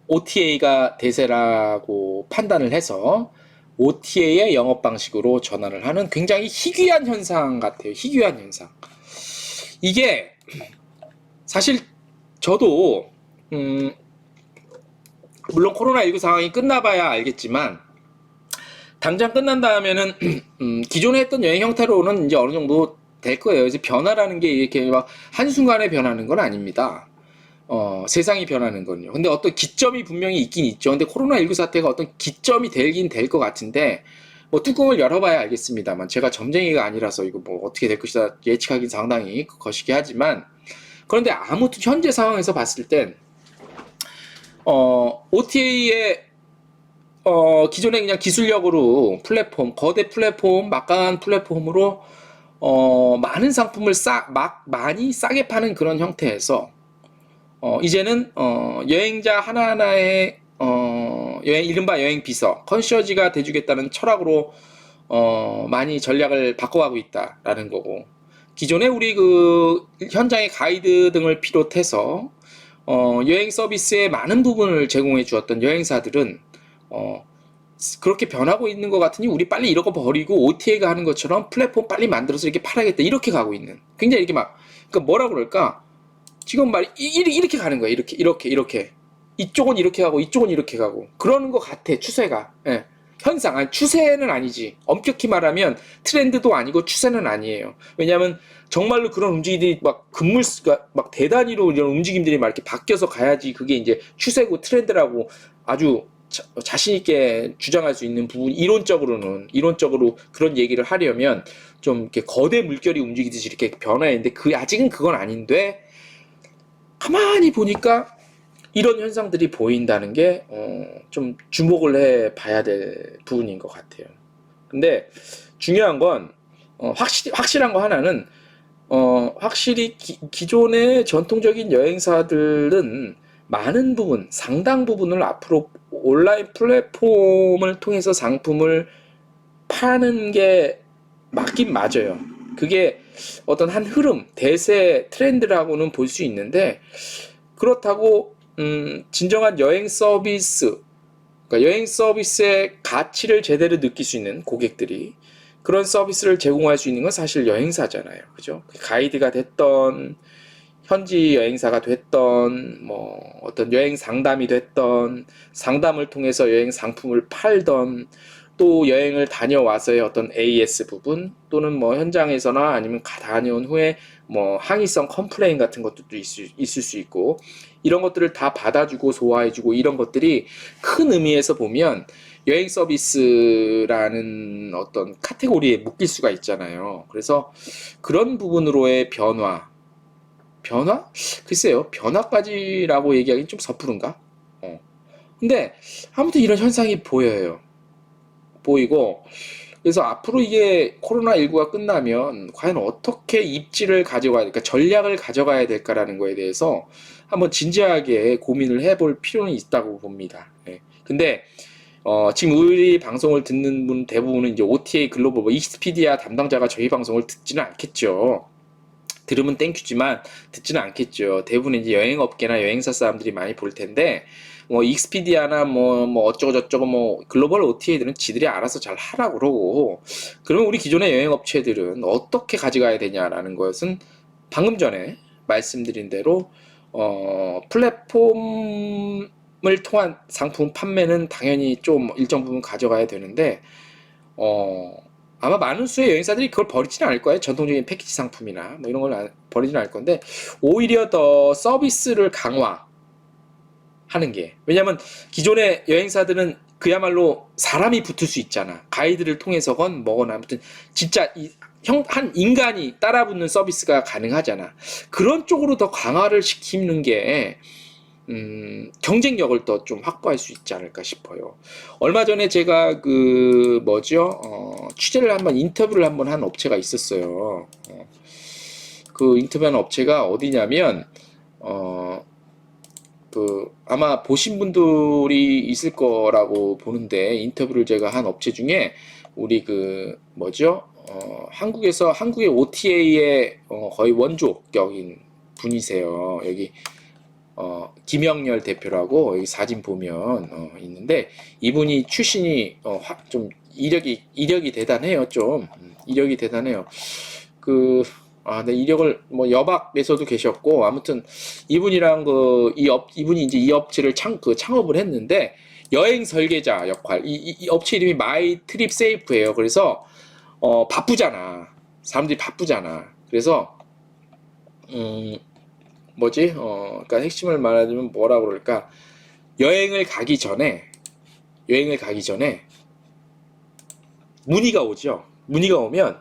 [SPEAKER 1] OTA가 대세라고 판단을 해서 OTA의 영업 방식으로 전환을 하는 굉장히 희귀한 현상 같아요. 희귀한 현상. 이게 사실 저도 물론 코로나19 상황이 끝나봐야 알겠지만, 당장 끝난 다음에는 기존에 했던 여행 형태로는 이제 어느 정도 될 거예요. 이제 변화라는 게 이렇게 막 한순간에 변하는 건 아닙니다. 세상이 변하는 건요. 근데 어떤 기점이 분명히 있긴 있죠. 근데 코로나19 사태가 어떤 기점이 되긴 될 것 같은데, 뭐 뚜껑을 열어봐야 알겠습니다만, 제가 점쟁이가 아니라서 이거 뭐 어떻게 될 것이다 예측하기는 상당히 거시기 하지만, 그런데 아무튼 현재 상황에서 봤을 땐 OTA의 기존에 그냥 기술력으로 플랫폼, 거대 플랫폼, 막강한 플랫폼으로 많은 상품을 많이 싸게 파는 그런 형태에서 이제는 여행자 하나하나의 이른바 여행 비서, 컨시어지가 돼주겠다는 철학으로 많이 전략을 바꿔가고 있다라는 거고, 기존에 우리 그 현장의 가이드 등을 비롯해서 여행 서비스의 많은 부분을 제공해 주었던 여행사들은 그렇게 변하고 있는 것 같으니 우리 빨리 이런 거 버리고 OTA가 하는 것처럼 플랫폼 빨리 만들어서 이렇게 팔아야겠다, 이렇게 가고 있는, 굉장히 이렇게 막, 그러니까 뭐라 그럴까, 지금 이렇게 가는 거야. 이렇게 이쪽은 이렇게 가고 이쪽은 이렇게 가고 그러는 것 같아, 추세가. 예. 현상, 아니 추세는 아니지, 엄격히 말하면 트렌드도 아니고 추세는 아니에요. 왜냐하면 정말로 그런 움직임들이 막 막 대단위로 이런 움직임들이 막 이렇게 바뀌어서 가야지 그게 이제 추세고 트렌드라고 아주 자신 있게 주장할 수 있는 부분, 이론적으로 그런 얘기를 하려면 좀 이렇게 거대 물결이 움직이듯이 이렇게 변해야 되는데, 아직은 그건 아닌데, 가만히 보니까 이런 현상들이 보인다는 게 좀 주목을 해 봐야 될 부분인 것 같아요. 근데 중요한 건 확실한 거 하나는, 확실히 기존의 전통적인 여행사들은 많은 부분, 상당 부분을 앞으로 온라인 플랫폼을 통해서 상품을 파는 게 맞긴 맞아요. 그게 어떤 한 흐름, 대세, 트렌드라고는 볼 수 있는데, 그렇다고 진정한 여행 서비스, 그러니까 여행 서비스의 가치를 제대로 느낄 수 있는 고객들이 그런 서비스를 제공할 수 있는 건 사실 여행사잖아요. 그죠? 가이드가 됐던, 현지 여행사가 됐던, 뭐 어떤 여행 상담이 됐던, 상담을 통해서 여행 상품을 팔던, 또 여행을 다녀와서의 어떤 AS 부분, 또는 뭐 현장에서나 아니면 다녀온 후에 뭐 항의성 컴플레인 같은 것들도 있을 수 있고, 이런 것들을 다 받아주고 소화해주고, 이런 것들이 큰 의미에서 보면 여행 서비스라는 어떤 카테고리에 묶일 수가 있잖아요. 그래서 그런 부분으로의 변화? 글쎄요, 변화까지라고 얘기하기는 좀 섣부른가? 근데 아무튼 이런 현상이 보이고, 그래서 앞으로 이게 코로나19가 끝나면 과연 어떻게 입지를 가져가야 될까, 전략을 가져가야 될까라는 거에 대해서 한번 진지하게 고민을 해볼 필요는 있다고 봅니다. 예. 근데 지금 우리 방송을 듣는 분 대부분은 이제 OTA 글로벌, 뭐 익스피디아 담당자가 저희 방송을 듣지는 않겠죠. 들으면 땡큐지만 듣지는 않겠죠. 대부분 이제 여행업계나 여행사 사람들이 많이 볼 텐데, 뭐 익스피디아나 뭐 어쩌고 저쩌고 뭐 글로벌 OTA들은 지들이 알아서 잘 하라고 그러고, 그러면 우리 기존의 여행업체들은 어떻게 가져가야 되냐라는 것은 방금 전에 말씀드린 대로 플랫폼을 통한 상품 판매는 당연히 좀 일정 부분 가져가야 되는데 아마 많은 수의 여행사들이 그걸 버리지는 않을 거예요. 전통적인 패키지 상품이나 뭐 이런 걸 버리지는 않을 건데 오히려 더 서비스를 강화하는 게, 왜냐면 기존의 여행사들은 그야말로 사람이 붙을 수 있잖아. 가이드를 통해서건 뭐거나 아무튼 진짜 한 인간이 따라붙는 서비스가 가능하잖아. 그런 쪽으로 더 강화를 시키는 게 경쟁력을 더 좀 확보할 수 있지 않을까 싶어요. 얼마 전에 제가 그 뭐죠? 취재를 한번 인터뷰를 한번 한 업체가 있었어요. 그 인터뷰한 업체가 어디냐면 그 아마 보신 분들이 있을 거라고 보는데, 인터뷰를 제가 한 업체 중에 우리 그 뭐죠? 한국의 OTA의 거의 원조격인 분이세요. 여기 김영렬 대표라고 여기 사진 보면 있는데, 이분이 출신이 좀 이력이 대단해요. 좀 이력이 대단해요. 네, 이력을 뭐 여박에서도 계셨고, 아무튼 이분이랑 이분이 이제 이 업체를 창업을 했는데, 여행 설계자 역할, 이 업체 이름이 마이 트립 세이프예요. 그래서 바쁘잖아. 사람들이 바쁘잖아. 그래서 그러니까 핵심을 말하자면 뭐라 그럴까? 여행을 가기 전에 문의가 오죠. 문의가 오면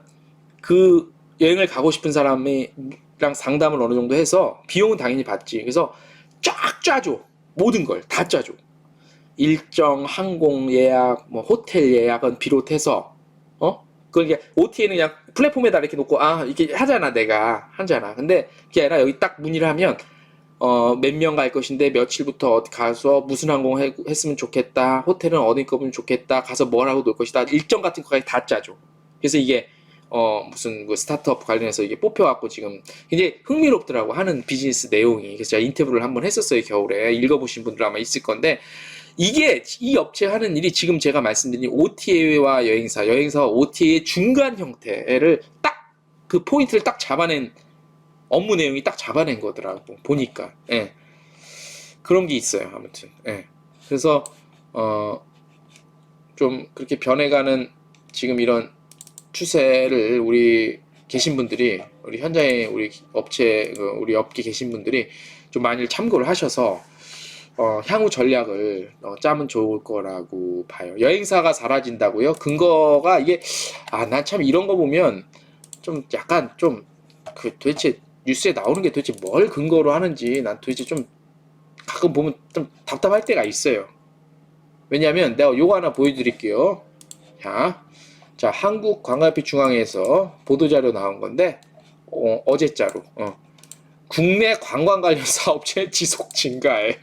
[SPEAKER 1] 그 여행을 가고 싶은 사람이랑 상담을 어느 정도 해서 비용은 당연히 받지. 그래서 쫙 짜줘. 모든 걸 다 짜줘. 일정, 항공 예약, 뭐 호텔 예약은 비롯해서 그걸 OTA는 그냥 플랫폼에다 이렇게 놓고 이렇게 하잖아. 내가 하잖아. 근데 그게 아니라 여기 딱 문의를 하면 몇 명 갈 것인데 며칠부터 어디 가서 무슨 항공 했으면 좋겠다. 호텔은 어디 거면 좋겠다. 가서 뭘 하고 놀 것이다. 일정 같은 거까지 다 짜줘. 그래서 이게 무슨 그 스타트업 관련해서 이게 뽑혀갖고 지금 굉장히 흥미롭더라고, 하는 비즈니스 내용이. 그래서 제가 인터뷰를 한번 했었어요, 겨울에. 읽어보신 분들 아마 있을 건데, 이 업체 하는 일이 지금 제가 말씀드린 OTA와 여행사와 OTA의 중간 형태를 딱 그 포인트를 딱 잡아낸, 업무 내용이 딱 잡아낸 거더라고, 보니까. 예. 그런 게 있어요, 아무튼. 예. 그래서 좀 그렇게 변해가는 지금 이런 추세를 우리 계신 분들이, 우리 현장에 우리 업계 계신 분들이 좀 많이 참고를 하셔서 향후 전략을 짜면 좋을 거라고 봐요. 여행사가 사라진다고요? 근거가 이게 난 참 이런 거 보면 좀 약간 좀 도대체 뉴스에 나오는 게 도대체 뭘 근거로 하는지 난 도대체 좀 가끔 보면 좀 답답할 때가 있어요. 왜냐면 내가 요거 하나 보여드릴게요. 자, 한국관광협회중앙회에서 보도자료 나온 건데 어제자로 국내 관광 관련 사업체 지속 증가예요.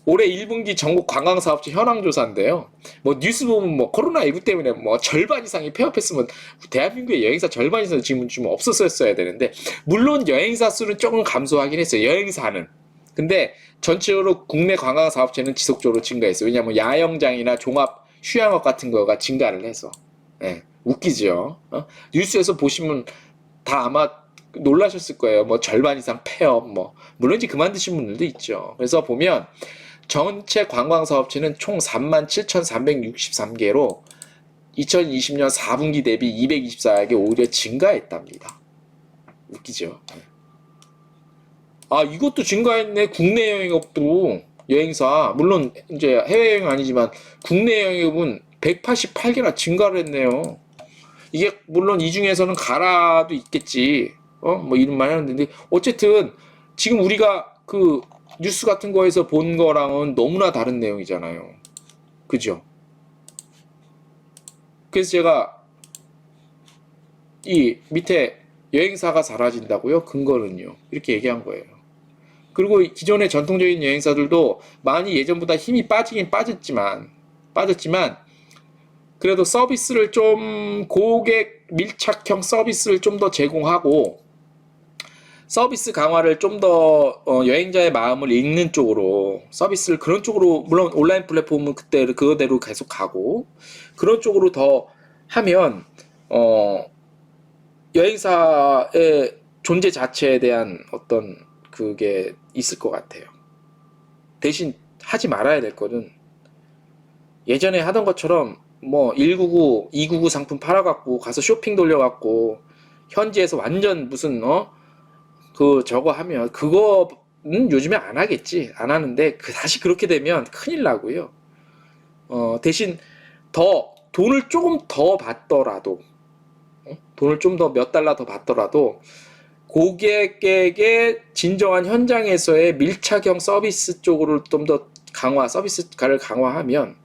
[SPEAKER 1] 올해 1분기 전국 관광사업체 현황조사인데요. 뭐 뉴스 보면 뭐 코로나19 때문에 뭐 절반 이상이 폐업했으면 대한민국의 여행사 절반 이상은 지금 좀 없었어야 되는데, 물론 여행사 수는 조금 감소하긴 했어요. 여행사는. 근데 전체적으로 국내 관광사업체는 지속적으로 증가했어요. 왜냐하면 야영장이나 종합 휴양업 같은 거가 증가를 해서. 웃기죠. 뉴스에서 보시면 다 아마 놀라셨을 거예요. 뭐 절반 이상 폐업, 물론 이제 그만두신 분들도 있죠. 그래서 보면 전체 관광사업체는 총 37,363개로 2020년 4분기 대비 224개 오히려 증가했답니다. 웃기죠. 이것도 증가했네. 국내 여행업도. 여행사, 물론 이제 해외여행 아니지만 국내 여행업은 188개나 증가를 했네요. 이게 물론 이 중에서는 가라도 있겠지. 뭐 이런 말 하는데, 어쨌든 지금 우리가 그 뉴스 같은 거에서 본 거랑은 너무나 다른 내용이잖아요. 그죠? 그래서 제가 이 밑에 여행사가 사라진다고요? 근거는요. 이렇게 얘기한 거예요. 그리고 기존의 전통적인 여행사들도 많이 예전보다 힘이 빠지긴 빠졌지만 그래도 서비스를 좀, 고객 밀착형 서비스를 좀 더 제공하고 서비스 강화를 좀 더 여행자의 마음을 읽는 쪽으로 서비스를, 그런 쪽으로, 물론 온라인 플랫폼은 그거대로 계속 가고 그런 쪽으로 더 하면 여행사의 존재 자체에 대한 어떤 그게 있을 것 같아요. 대신 하지 말아야 될 거는 예전에 하던 것처럼 뭐 199, 299 상품 팔아갖고 가서 쇼핑 돌려갖고 현지에서 완전 무슨 그 저거 하면 그거는 요즘에 안 하겠지. 안 하는데 다시 그렇게 되면 큰일 나고요. 대신 더 돈을 조금 더 받더라도 돈을 좀 더 몇 달러 더 받더라도 고객에게 진정한 현장에서의 밀착형 서비스 쪽으로 좀 더 서비스가를 강화하면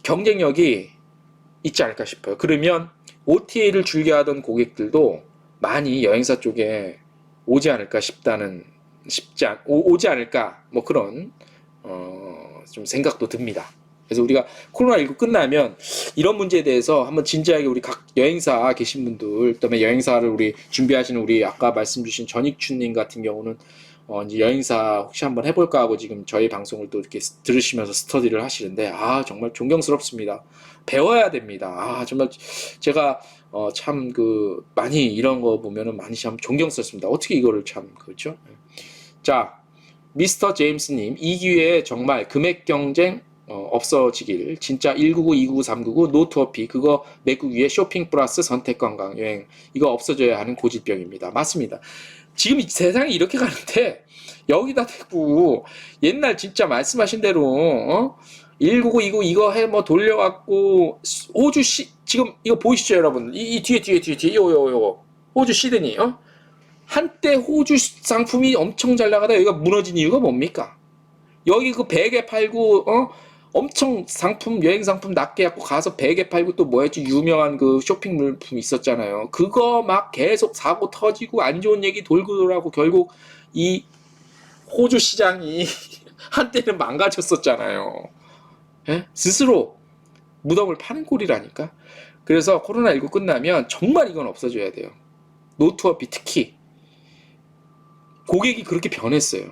[SPEAKER 1] 경쟁력이 있지 않을까 싶어요. 그러면 OTA를 즐겨하던 고객들도 많이 여행사 쪽에 오지 않을까 오지 않을까 뭐 그런 좀 생각도 듭니다. 그래서 우리가 코로나19 끝나면 이런 문제에 대해서 한번 진지하게 우리 각 여행사 계신 분들, 그다음에 여행사를 우리 준비하시는 우리 아까 말씀 주신 전익춘님 같은 경우는 이제 여행사 혹시 한번 해볼까 하고 지금 저희 방송을 또 이렇게 들으시면서 스터디를 하시는데 정말 존경스럽습니다. 배워야 됩니다. 정말 제가 참 많이 이런 거 보면은 많이 참 존경스럽습니다. 어떻게 이거를 참 그렇죠? 자, 미스터 제임스님, 이 기회에 정말 금액 경쟁 없어지길. 진짜 199, 299, 399 노트워피 그거 메꾸기 위해 쇼핑 플러스 선택 관광 여행 이거 없어져야 하는 고질병입니다. 맞습니다. 지금 세상이 이렇게 가는데 여기다 대고 옛날 진짜 말씀하신 대로 199, 299 이거 해 뭐 돌려갖고 호주 지금 이거 보이시죠 여러분? 이 뒤에 요거 호주 시드니 한때 호주 상품이 엄청 잘 나가다 여기가 무너진 이유가 뭡니까? 여기 그 100에 팔고 엄청 여행 상품 낮게 갖고 가서 100에 팔고 또 뭐였지 유명한 그 쇼핑 물품 있었잖아요. 그거 막 계속 사고 터지고 안 좋은 얘기 돌고 돌아고 결국 이 호주 시장이 한때는 망가졌었잖아요. 예? 스스로 무덤을 파는 꼴이라니까. 그래서 코로나19 끝나면 정말 이건 없어져야 돼요. 노트워피 특히 고객이 그렇게 변했어요.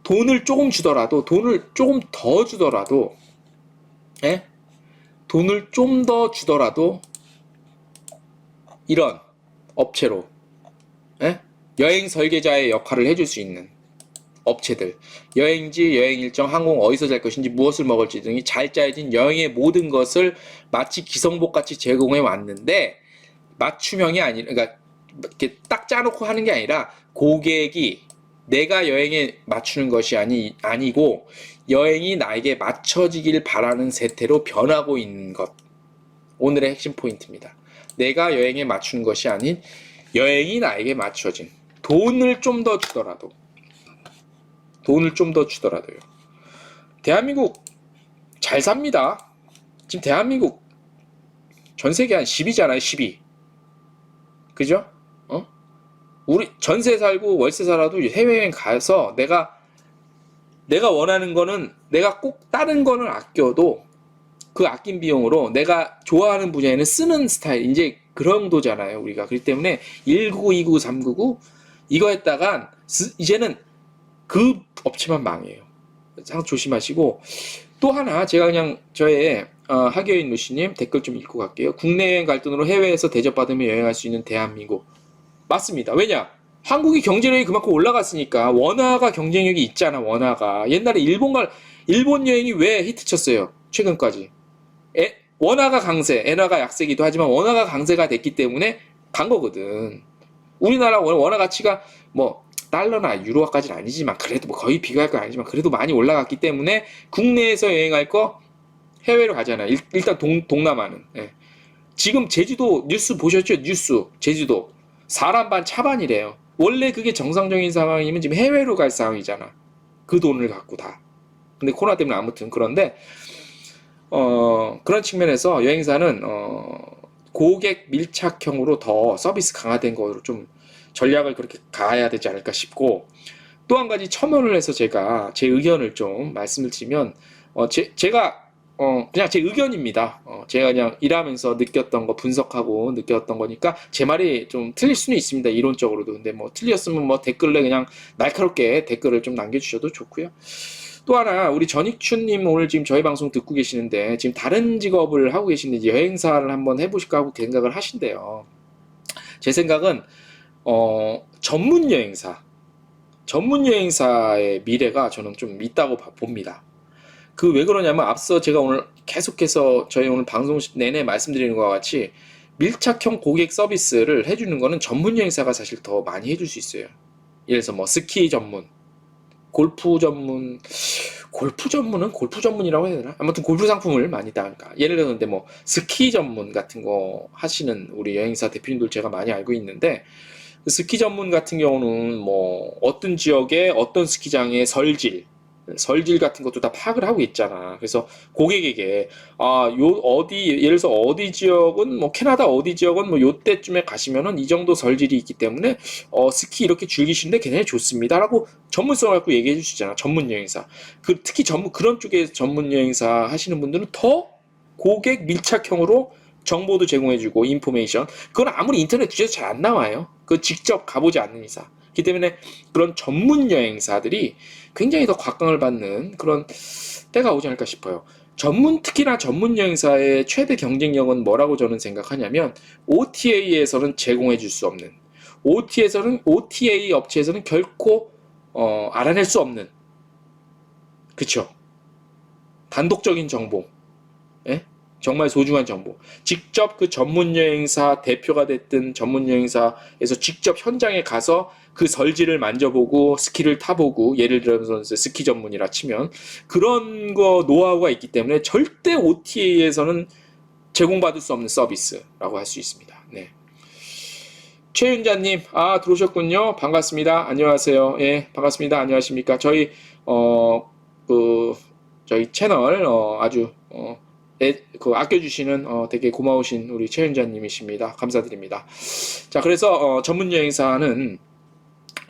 [SPEAKER 1] 돈을 조금 주더라도 돈을 조금 더 주더라도 돈을 좀 더 주더라도 이런 업체로 여행 설계자의 역할을 해줄 수 있는 업체들 여행지, 여행 일정, 항공 어디서 잘 것인지 무엇을 먹을지 등이 잘 짜여진 여행의 모든 것을 마치 기성복같이 제공해 왔는데 맞춤형이 아니라 그러니까 이렇게 딱 짜놓고 하는 게 아니라 고객이 내가 여행에 맞추는 것이 아니고 여행이 나에게 맞춰지길 바라는 세태로 변하고 있는 것. 오늘의 핵심 포인트입니다. 내가 여행에 맞추는 것이 아닌 여행이 나에게 맞춰진 돈을 좀 더 주더라도요. 대한민국 잘 삽니다. 지금 대한민국 전 세계 한 10위잖아요. 10위. 그죠? 우리 전세 살고 월세 살아도 해외여행 가서 내가 원하는 거는 내가 꼭 다른 거는 아껴도 그 아낀 비용으로 내가 좋아하는 분야에는 쓰는 스타일 이제 그런 정도잖아요 우리가. 그렇기 때문에 199, 299, 399 이거 했다간 이제는 그 업체만 망해요. 항상 조심하시고 또 하나 제가 그냥 저의 하교인 루시님 댓글 좀 읽고 갈게요. 국내 여행 갈 돈으로 해외에서 대접받으며 여행할 수 있는 대한민국. 맞습니다. 왜냐? 한국이 경제력이 그만큼 올라갔으니까 원화가 경쟁력이 있잖아. 원화가 옛날에 일본 여행이 왜 히트쳤어요? 최근까지 원화가 강세, 엔화가 약세기도 하지만 원화가 강세가 됐기 때문에 간 거거든. 우리나라 원화 가치가 뭐 달러나 유로화까지는 아니지만 그래도 뭐 거의 비교할 건 아니지만 그래도 많이 올라갔기 때문에 국내에서 여행할 거 해외로 가잖아요. 일단 동남아는 지금 제주도 뉴스 보셨죠? 제주도 사람 반 차 반이래요. 원래 그게 정상적인 상황이면 지금 해외로 갈 상황이잖아. 그 돈을 갖고 다. 근데 코로나 때문에 아무튼 그런데 그런 측면에서 여행사는 고객 밀착형으로 더 서비스 강화된 거로 좀 전략을 그렇게 가야 되지 않을까 싶고 또 한 가지 첨언을 해서 제가 제 의견을 좀 말씀을 드리면 제가 그냥 제 의견입니다. 제가 그냥 일하면서 느꼈던 거 분석하고 느꼈던 거니까 제 말이 좀 틀릴 수는 있습니다. 이론적으로도. 근데 뭐 틀렸으면 뭐 댓글에 그냥 날카롭게 댓글을 좀 남겨주셔도 좋고요. 또 하나 우리 전익춘님 오늘 지금 저희 방송 듣고 계시는데 지금 다른 직업을 하고 계시는데 여행사를 한번 해보실까 하고 생각을 하신대요. 제 생각은 전문 여행사의 미래가 저는 좀 있다고 봅니다. 그 왜 그러냐면 앞서 제가 오늘 계속해서 저희 오늘 방송 내내 말씀드리는 것과 같이 밀착형 고객 서비스를 해주는 거는 전문 여행사가 사실 더 많이 해줄 수 있어요. 예를 들어서 뭐 스키 전문, 골프 전문은 골프 전문이라고 해야 되나? 아무튼 골프 상품을 많이 따니까. 예를 들어 근데 뭐 스키 전문 같은 거 하시는 우리 여행사 대표님들 제가 많이 알고 있는데 스키 전문 같은 경우는 뭐 어떤 지역에 어떤 스키장의 설질 같은 것도 다 파악을 하고 있잖아. 그래서 고객에게 요 어디 예를 들어서 어디 지역은 뭐 캐나다 어디 지역은 뭐 요때쯤에 가시면은 이 정도 설질이 있기 때문에 스키 이렇게 즐기시는데 굉장히 좋습니다라고 전문성을 갖고 얘기해 주시잖아. 전문 여행사. 특히 그런 쪽에 전문 여행사 하시는 분들은 더 고객 밀착형으로 정보도 제공해주고 인포메이션 그건 아무리 인터넷 뒤져도 잘 안 나와요. 그 직접 가보지 않는 이상. 그렇기 때문에 그런 전문 여행사들이 굉장히 더 곽광을 받는 그런 때가 오지 않을까 싶어요. 특히나 전문 여행사의 최대 경쟁력은 뭐라고 저는 생각하냐면 OTA에서는 제공해 줄 수 없는 OTA 업체에서는 결코 알아낼 수 없는 그쵸? 단독적인 정보 예? 정말 소중한 정보. 직접 그 전문 여행사 대표가 됐든 전문 여행사에서 직접 현장에 가서 그 설지를 만져보고 스키를 타보고 예를 들어서 스키 전문이라 치면 그런 거 노하우가 있기 때문에 절대 OTA에서는 제공받을 수 없는 서비스라고 할 수 있습니다. 네. 최윤자님, 들어오셨군요. 반갑습니다. 안녕하세요. 예, 반갑습니다. 안녕하십니까. 저희 채널, 아주, 아껴주시는, 되게 고마우신 우리 최윤자님이십니다. 감사드립니다. 자, 그래서, 전문 여행사는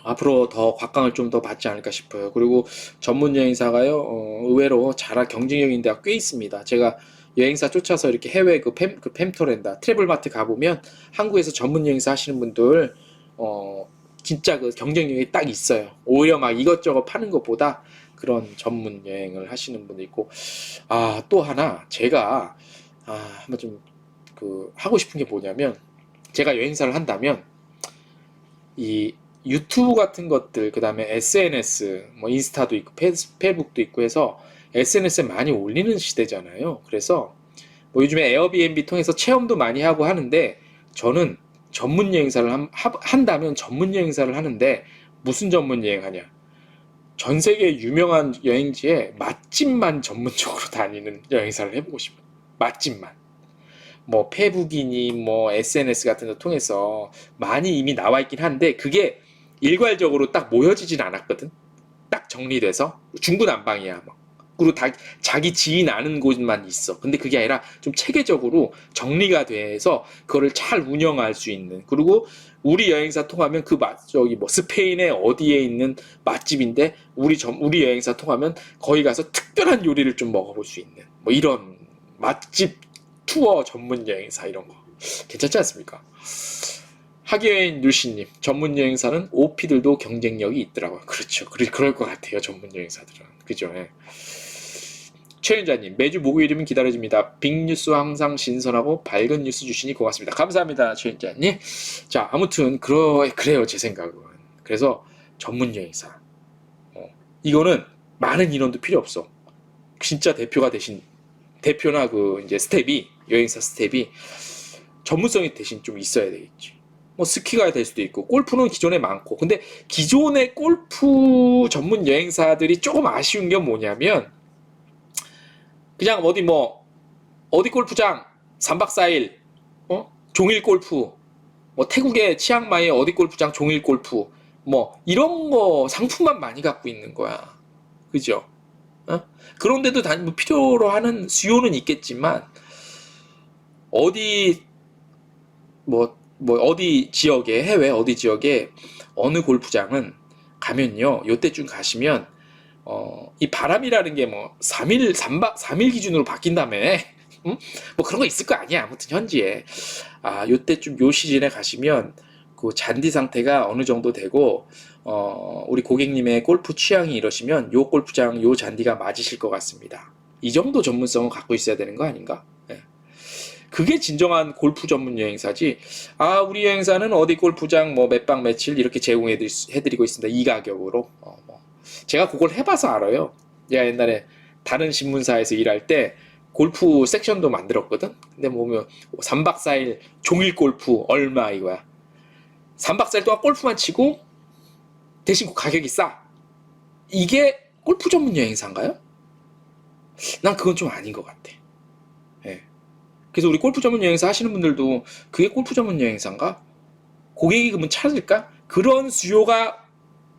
[SPEAKER 1] 앞으로 더 곽광을 좀 더 받지 않을까 싶어요. 그리고 전문 여행사가요, 의외로 잘할 경쟁력 있는 데가 꽤 있습니다. 제가 여행사 쫓아서 이렇게 해외 팸토렌다, 트래블마트 가보면 한국에서 전문 여행사 하시는 분들, 진짜 그 경쟁력이 딱 있어요. 오히려 막 이것저것 파는 것보다 그런 전문 여행을 하시는 분도 있고, 또 하나, 제가, 한번 좀, 하고 싶은 게 뭐냐면, 제가 여행사를 한다면, 이 유튜브 같은 것들, 그 다음에 SNS, 뭐 인스타도 있고, 페이북도 있고 해서 SNS에 많이 올리는 시대잖아요. 그래서 뭐 요즘에 에어비앤비 통해서 체험도 많이 하고 하는데, 저는 전문 여행사를 한다면 전문 여행사를 하는데, 무슨 전문 여행 하냐? 전 세계 유명한 여행지에 맛집만 전문적으로 다니는 여행사를 해보고 싶어요. 맛집만. 뭐 페북이니 뭐 SNS 같은 거 통해서 많이 이미 나와 있긴 한데 그게 일괄적으로 딱 모여지진 않았거든. 딱 정리돼서 중구난방이야. 뭐. 그리고 자기 지인 아는 곳만 있어. 근데 그게 아니라 좀 체계적으로 정리가 돼서 그거를 잘 운영할 수 있는. 그리고 우리 여행사 통하면 저기 뭐 스페인의 어디에 있는 맛집인데 우리 여행사 통하면 거기 가서 특별한 요리를 좀 먹어볼 수 있는. 뭐 이런 맛집 투어 전문 여행사 이런 거. 괜찮지 않습니까? 하기여행 유씨님, 전문 여행사는 OP들도 경쟁력이 있더라고요. 그렇죠. 그럴 것 같아요. 전문 여행사들은. 그죠? 예. 최윤자님, 매주 목요일이면 기다려집니다. 빅뉴스 항상 신선하고 밝은 뉴스 주시니 고맙습니다. 감사합니다. 최윤자님. 자, 아무튼, 그래요. 제 생각은. 그래서 전문 여행사. 이거는 많은 인원도 필요 없어. 진짜 대표나 이제 여행사 스텝이 전문성이 대신 좀 있어야 되겠지. 뭐 스키가 될 수도 있고 골프는 기존에 많고 근데 기존의 골프 전문 여행사들이 조금 아쉬운 게 뭐냐면 그냥 어디 골프장 3박 4일 종일 골프 뭐 태국의 치앙마이 어디 골프장 종일 골프 뭐 이런 거 상품만 많이 갖고 있는 거야. 그죠? 그런데도 뭐 필요로 하는 수요는 있겠지만 어디 해외 어디 지역에 어느 골프장은 가면요. 요때쯤 가시면 이 바람이라는 게 뭐 3일 기준으로 바뀐다며. 응? 뭐 그런 거 있을 거 아니야. 아무튼 현지에. 요때쯤 요 시즌에 가시면 그 잔디 상태가 어느 정도 되고 우리 고객님의 골프 취향이 이러시면 요 골프장 요 잔디가 맞으실 것 같습니다. 이 정도 전문성을 갖고 있어야 되는 거 아닌가? 네. 그게 진정한 골프 전문 여행사지. 아, 우리 여행사는 어디 골프장 뭐 몇 박 며칠 이렇게 제공해드리고 있습니다. 이 가격으로. 뭐. 제가 그걸 해봐서 알아요. 제가 옛날에 다른 신문사에서 일할 때 골프 섹션도 만들었거든. 근데 보면 3박 4일 종일 골프 얼마 이거야. 3박 4일 동안 골프만 치고 대신 그 가격이 싸. 이게 골프 전문 여행사인가요? 난 그건 좀 아닌 것 같아. 예. 그래서 우리 골프 전문 여행사 하시는 분들도 그게 골프 전문 여행사인가? 고객이 그러면 찾을까? 그런 수요가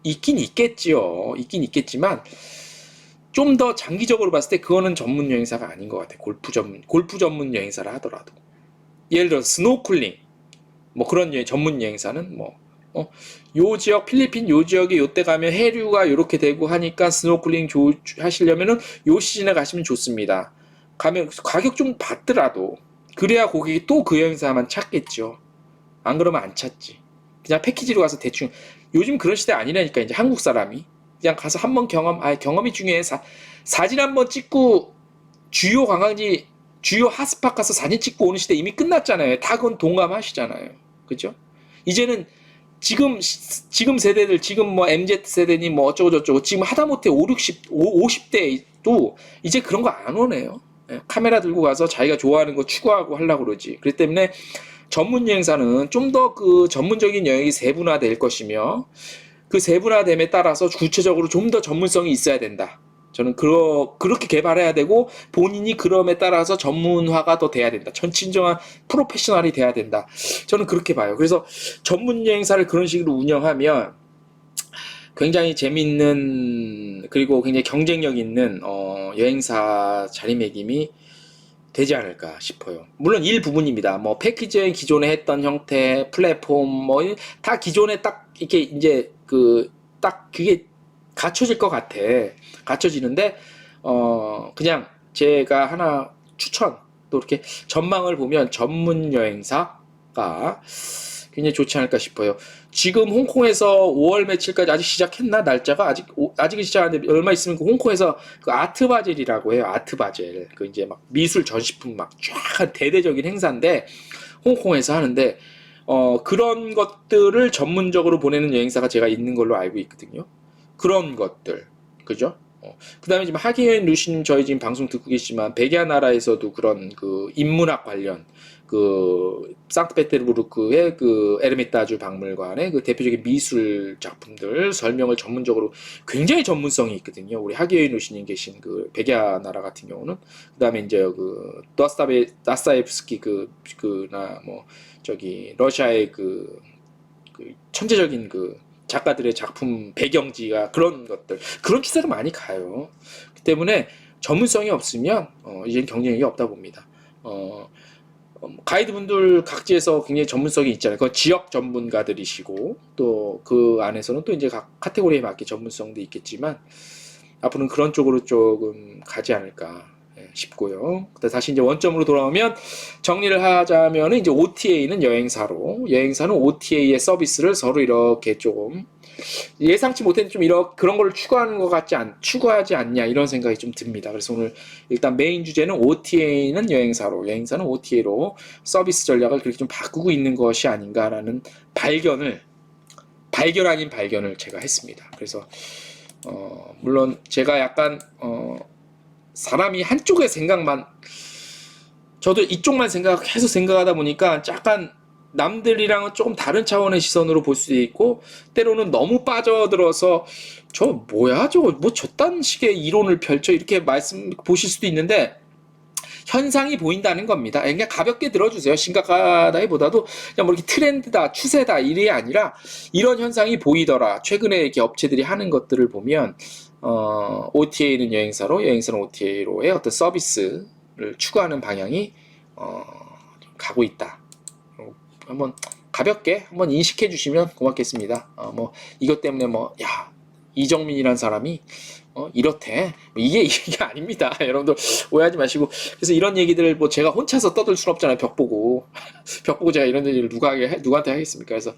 [SPEAKER 1] 있긴 있겠지요. 있긴 있겠지만 좀 더 장기적으로 봤을 때 그거는 전문 여행사가 아닌 것 같아. 골프 전문 여행사라 하더라도. 예를 들어 스노클링 뭐 그런 전문 여행사는 뭐 요 지역 필리핀 요 지역에 요때 가면 해류가 요렇게 되고 하니까 스노클링 하시려면은 요 시즌에 가시면 좋습니다. 가면 가격 좀 받더라도 그래야 고객이 또 그 여행사만 찾겠죠. 안 그러면 안 찾지. 그냥 패키지로 가서 대충 요즘 그런 시대 아니라니까 이제 한국 사람이 그냥 가서 한번 경험이 중요해. 사진 한번 찍고 주요 관광지 주요 핫스팟 가서 사진 찍고 오는 시대 이미 끝났잖아요. 다 그건 동감하시잖아요. 그죠? 이제는 지금 세대들 지금 뭐 MZ 세대니 뭐 어쩌고 저쩌고 지금 하다못해 50대도 이제 그런 거 안 오네요. 카메라 들고 가서 자기가 좋아하는 거 추구하고 하려고 그러지. 그렇기 때문에 전문 여행사는 좀 더 그 전문적인 여행이 세분화될 것이며 그 세분화됨에 따라서 구체적으로 좀 더 전문성이 있어야 된다. 저는 그렇게 개발해야 되고 본인이 그럼에 따라서 전문화가 더 돼야 된다. 진정한 프로페셔널이 돼야 된다. 저는 그렇게 봐요. 그래서 전문 여행사를 그런 식으로 운영하면 굉장히 재밌는 그리고 굉장히 경쟁력 있는 여행사 자리매김이 되지 않을까 싶어요. 물론 일부분입니다. 뭐 패키지 여행 기존에 했던 형태, 플랫폼 뭐 다 기존에 딱 이렇게 이제 딱 그게 갖춰질 것 같아. 갖춰지는데 그냥 제가 하나 추천 또 이렇게 전망을 보면 전문 여행사가 굉장히 좋지 않을까 싶어요. 지금 홍콩에서 5월 며칠까지 아직 시작했나? 날짜가 아직은 시작 안 했는데 얼마 있으면 그 홍콩에서 그 아트바젤이라고 해요. 아트바젤. 그 이제 막 미술 전시품 막 쫙 대대적인 행사인데 홍콩에서 하는데 그런 것들을 전문적으로 보내는 여행사가 제가 있는 걸로 알고 있거든요. 그런 것들. 그죠? 그 다음에 지금 하기엔 루시님 저희 지금 방송 듣고 계시지만 백야 나라에서도 그런 그 인문학 관련 그 상트페테르부르크의 그 에르미타주 박물관의 그 대표적인 미술 작품들 설명을 전문적으로 굉장히 전문성이 있거든요. 우리 하기엔 루시님 계신 그 백야 나라 같은 경우는 그 다음에 이제 그 다스타예프스키 그나 뭐 저기 러시아의 그 천재적인 그 작가들의 작품 배경지가 그런 것들 그런 추세로 많이 가요. 그 때문에 전문성이 없으면 이제는 경쟁력이 없다 봅니다. 가이드분들 각지에서 굉장히 전문성이 있잖아요. 그건 지역 전문가들이시고 또 그 안에서는 또 이제 각 카테고리에 맞게 전문성도 있겠지만 앞으로는 그런 쪽으로 조금 가지 않을까 싶고요. 다시 이제 원점으로 돌아오면 정리를 하자면 이제 OTA는 여행사는 OTA의 서비스를 서로 이렇게 조금 예상치 못했는데 좀 그런 걸 추구하지 않냐 이런 생각이 좀 듭니다. 그래서 오늘 일단 메인 주제는 OTA는 여행사는 OTA로 서비스 전략을 그렇게 좀 바꾸고 있는 것이 아닌가라는 발견 아닌 발견을 제가 했습니다. 그래서 물론 제가 약간 사람이 한쪽의 생각만 저도 이쪽만 생각하다 보니까 약간 남들이랑은 조금 다른 차원의 시선으로 볼 수도 있고 때로는 너무 빠져들어서 저 뭐야 저거 뭐 저딴 식의 이론을 펼쳐 이렇게 보실 수도 있는데 현상이 보인다는 겁니다. 그냥 가볍게 들어주세요. 심각하다기보다도 그냥 뭐 이렇게 트렌드다 추세다 이게 아니라 이런 현상이 보이더라. 최근에 이렇게 업체들이 하는 것들을 보면 OTA는 여행사는 OTA로의 어떤 서비스를 추구하는 방향이 가고 있다. 한번 가볍게 한번 인식해 주시면 고맙겠습니다. 뭐 이것 때문에 이정민이라는 사람이 이렇대 이게 아닙니다. 여러분들 오해하지 마시고 그래서 이런 얘기들을 뭐 제가 혼자서 떠들 순 없잖아요. 벽 보고 제가 이런 얘기를 누구한테 하겠습니까? 그래서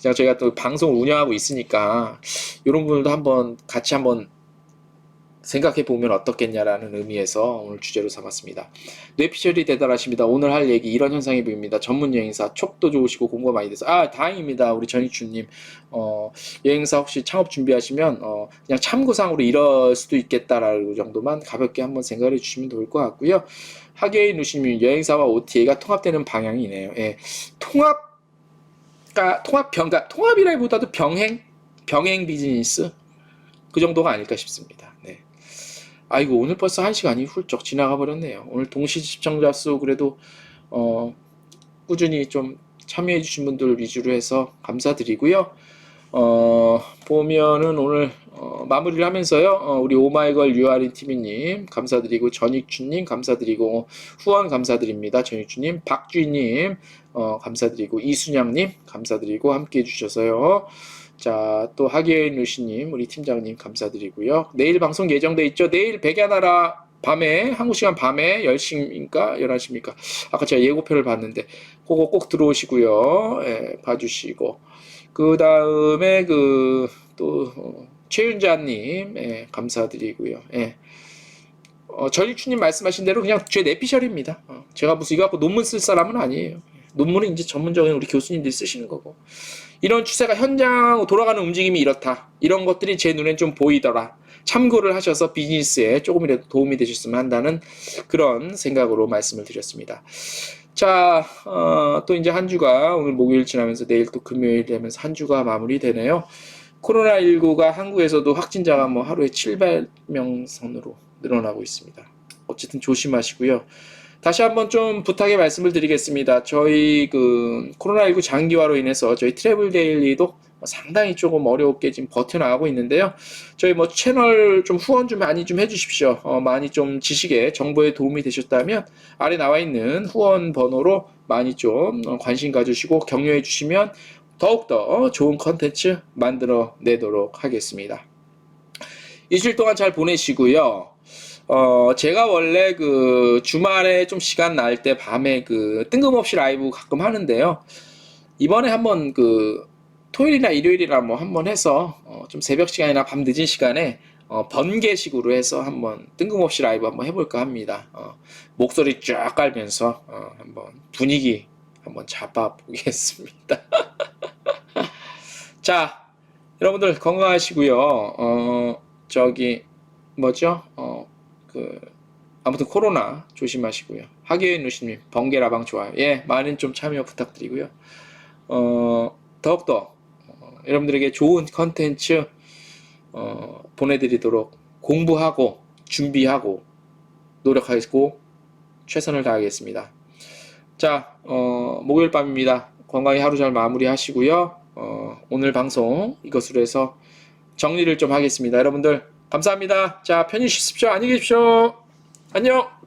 [SPEAKER 1] 그냥 저희가 또 방송을 운영하고 있으니까 이런 분들도 같이 한번 생각해 보면 어떻겠냐라는 의미에서 오늘 주제로 삼았습니다. 뇌피셜이 대단하십니다. 오늘 할 얘기 이런 현상이 보입니다. 전문 여행사 촉도 좋으시고 공부가 많이 돼서 다행입니다. 우리 전익주님 여행사 혹시 창업 준비하시면 그냥 참고상으로 이럴 수도 있겠다라는 정도만 가볍게 한번 생각해 주시면 좋을 것 같고요. 하계인 누시님 여행사와 OTA가 통합되는 방향이네요. 예, 통합이라기보다도 병행 비즈니스 그 정도가 아닐까 싶습니다. 네. 아이고 오늘 벌써 1시간이 훌쩍 지나가 버렸네요. 오늘 동시 시청자 수 그래도 꾸준히 좀 참여해 주신 분들 위주로 해서 감사드리고요. 보면은 오늘 마무리를 하면서요. 우리 오마이걸 유아린 TV님 감사드리고 전익주님 감사드리고 후원 감사드립니다. 전익주님 박주희님 감사드리고 이순양님 감사드리고 함께 해주셔서요. 자, 또 하계인 루시님, 우리 팀장님 감사드리고요. 내일 방송 예정돼 있죠. 내일 백야나라 밤에 한국 시간 밤에 10시입니까? 11시입니까? 아까 제가 예고편을 봤는데 그거 꼭 들어오시고요. 예, 봐주시고 그 다음에 또 최윤자님 예, 감사드리고요. 예. 전익주님 말씀하신 대로 그냥 제 내피셜입니다. 제가 무슨 이거 갖고 논문 쓸 사람은 아니에요. 논문은 이제 전문적인 우리 교수님들이 쓰시는 거고 이런 추세가 현장 돌아가는 움직임이 이렇다. 이런 것들이 제 눈엔 좀 보이더라. 참고를 하셔서 비즈니스에 조금이라도 도움이 되셨으면 한다는 그런 생각으로 말씀을 드렸습니다. 자, 또 이제 한 주가 오늘 목요일 지나면서 내일 또 금요일 되면서 한 주가 마무리되네요. 코로나19가 한국에서도 확진자가 뭐 하루에 700명 선으로 늘어나고 있습니다. 어쨌든 조심하시고요. 다시 한번 좀 부탁의 말씀을 드리겠습니다. 저희 코로나19 장기화로 인해서 저희 트래블 데일리도 상당히 조금 어렵게 지금 버텨나가고 있는데요. 저희 뭐 채널 좀 후원 좀 많이 좀 해주십시오. 많이 좀 지식에 정보에 도움이 되셨다면 아래 나와 있는 후원 번호로 많이 좀 관심 가주시고 격려해 주시면 더욱더 좋은 컨텐츠 만들어 내도록 하겠습니다. 일주일 동안 잘 보내시고요. 제가 원래 주말에 좀 시간 날 때 밤에 뜬금없이 라이브 가끔 하는데요. 이번에 한번 토요일이나 일요일이나 뭐 한번 해서 좀 새벽 시간이나 밤 늦은 시간에 번개식으로 해서 한번 뜬금없이 라이브 한번 해볼까 합니다. 목소리 쫙 깔면서 한번 분위기 한번 잡아보겠습니다. 자, 여러분들 건강하시고요. 아무튼 코로나 조심하시고요. 하계인 누시님 번개라방 좋아요. 예, 많은 좀 참여 부탁드리고요. 더욱더 여러분들에게 좋은 컨텐츠 보내드리도록 공부하고 준비하고 노력하고 최선을 다하겠습니다. 자, 목요일 밤입니다. 건강히 하루 잘 마무리하시고요. 오늘 방송 이것으로 해서 정리를 좀 하겠습니다. 여러분들 감사합니다. 자, 편히 쉬십시오. 안녕히 계십시오. 안녕.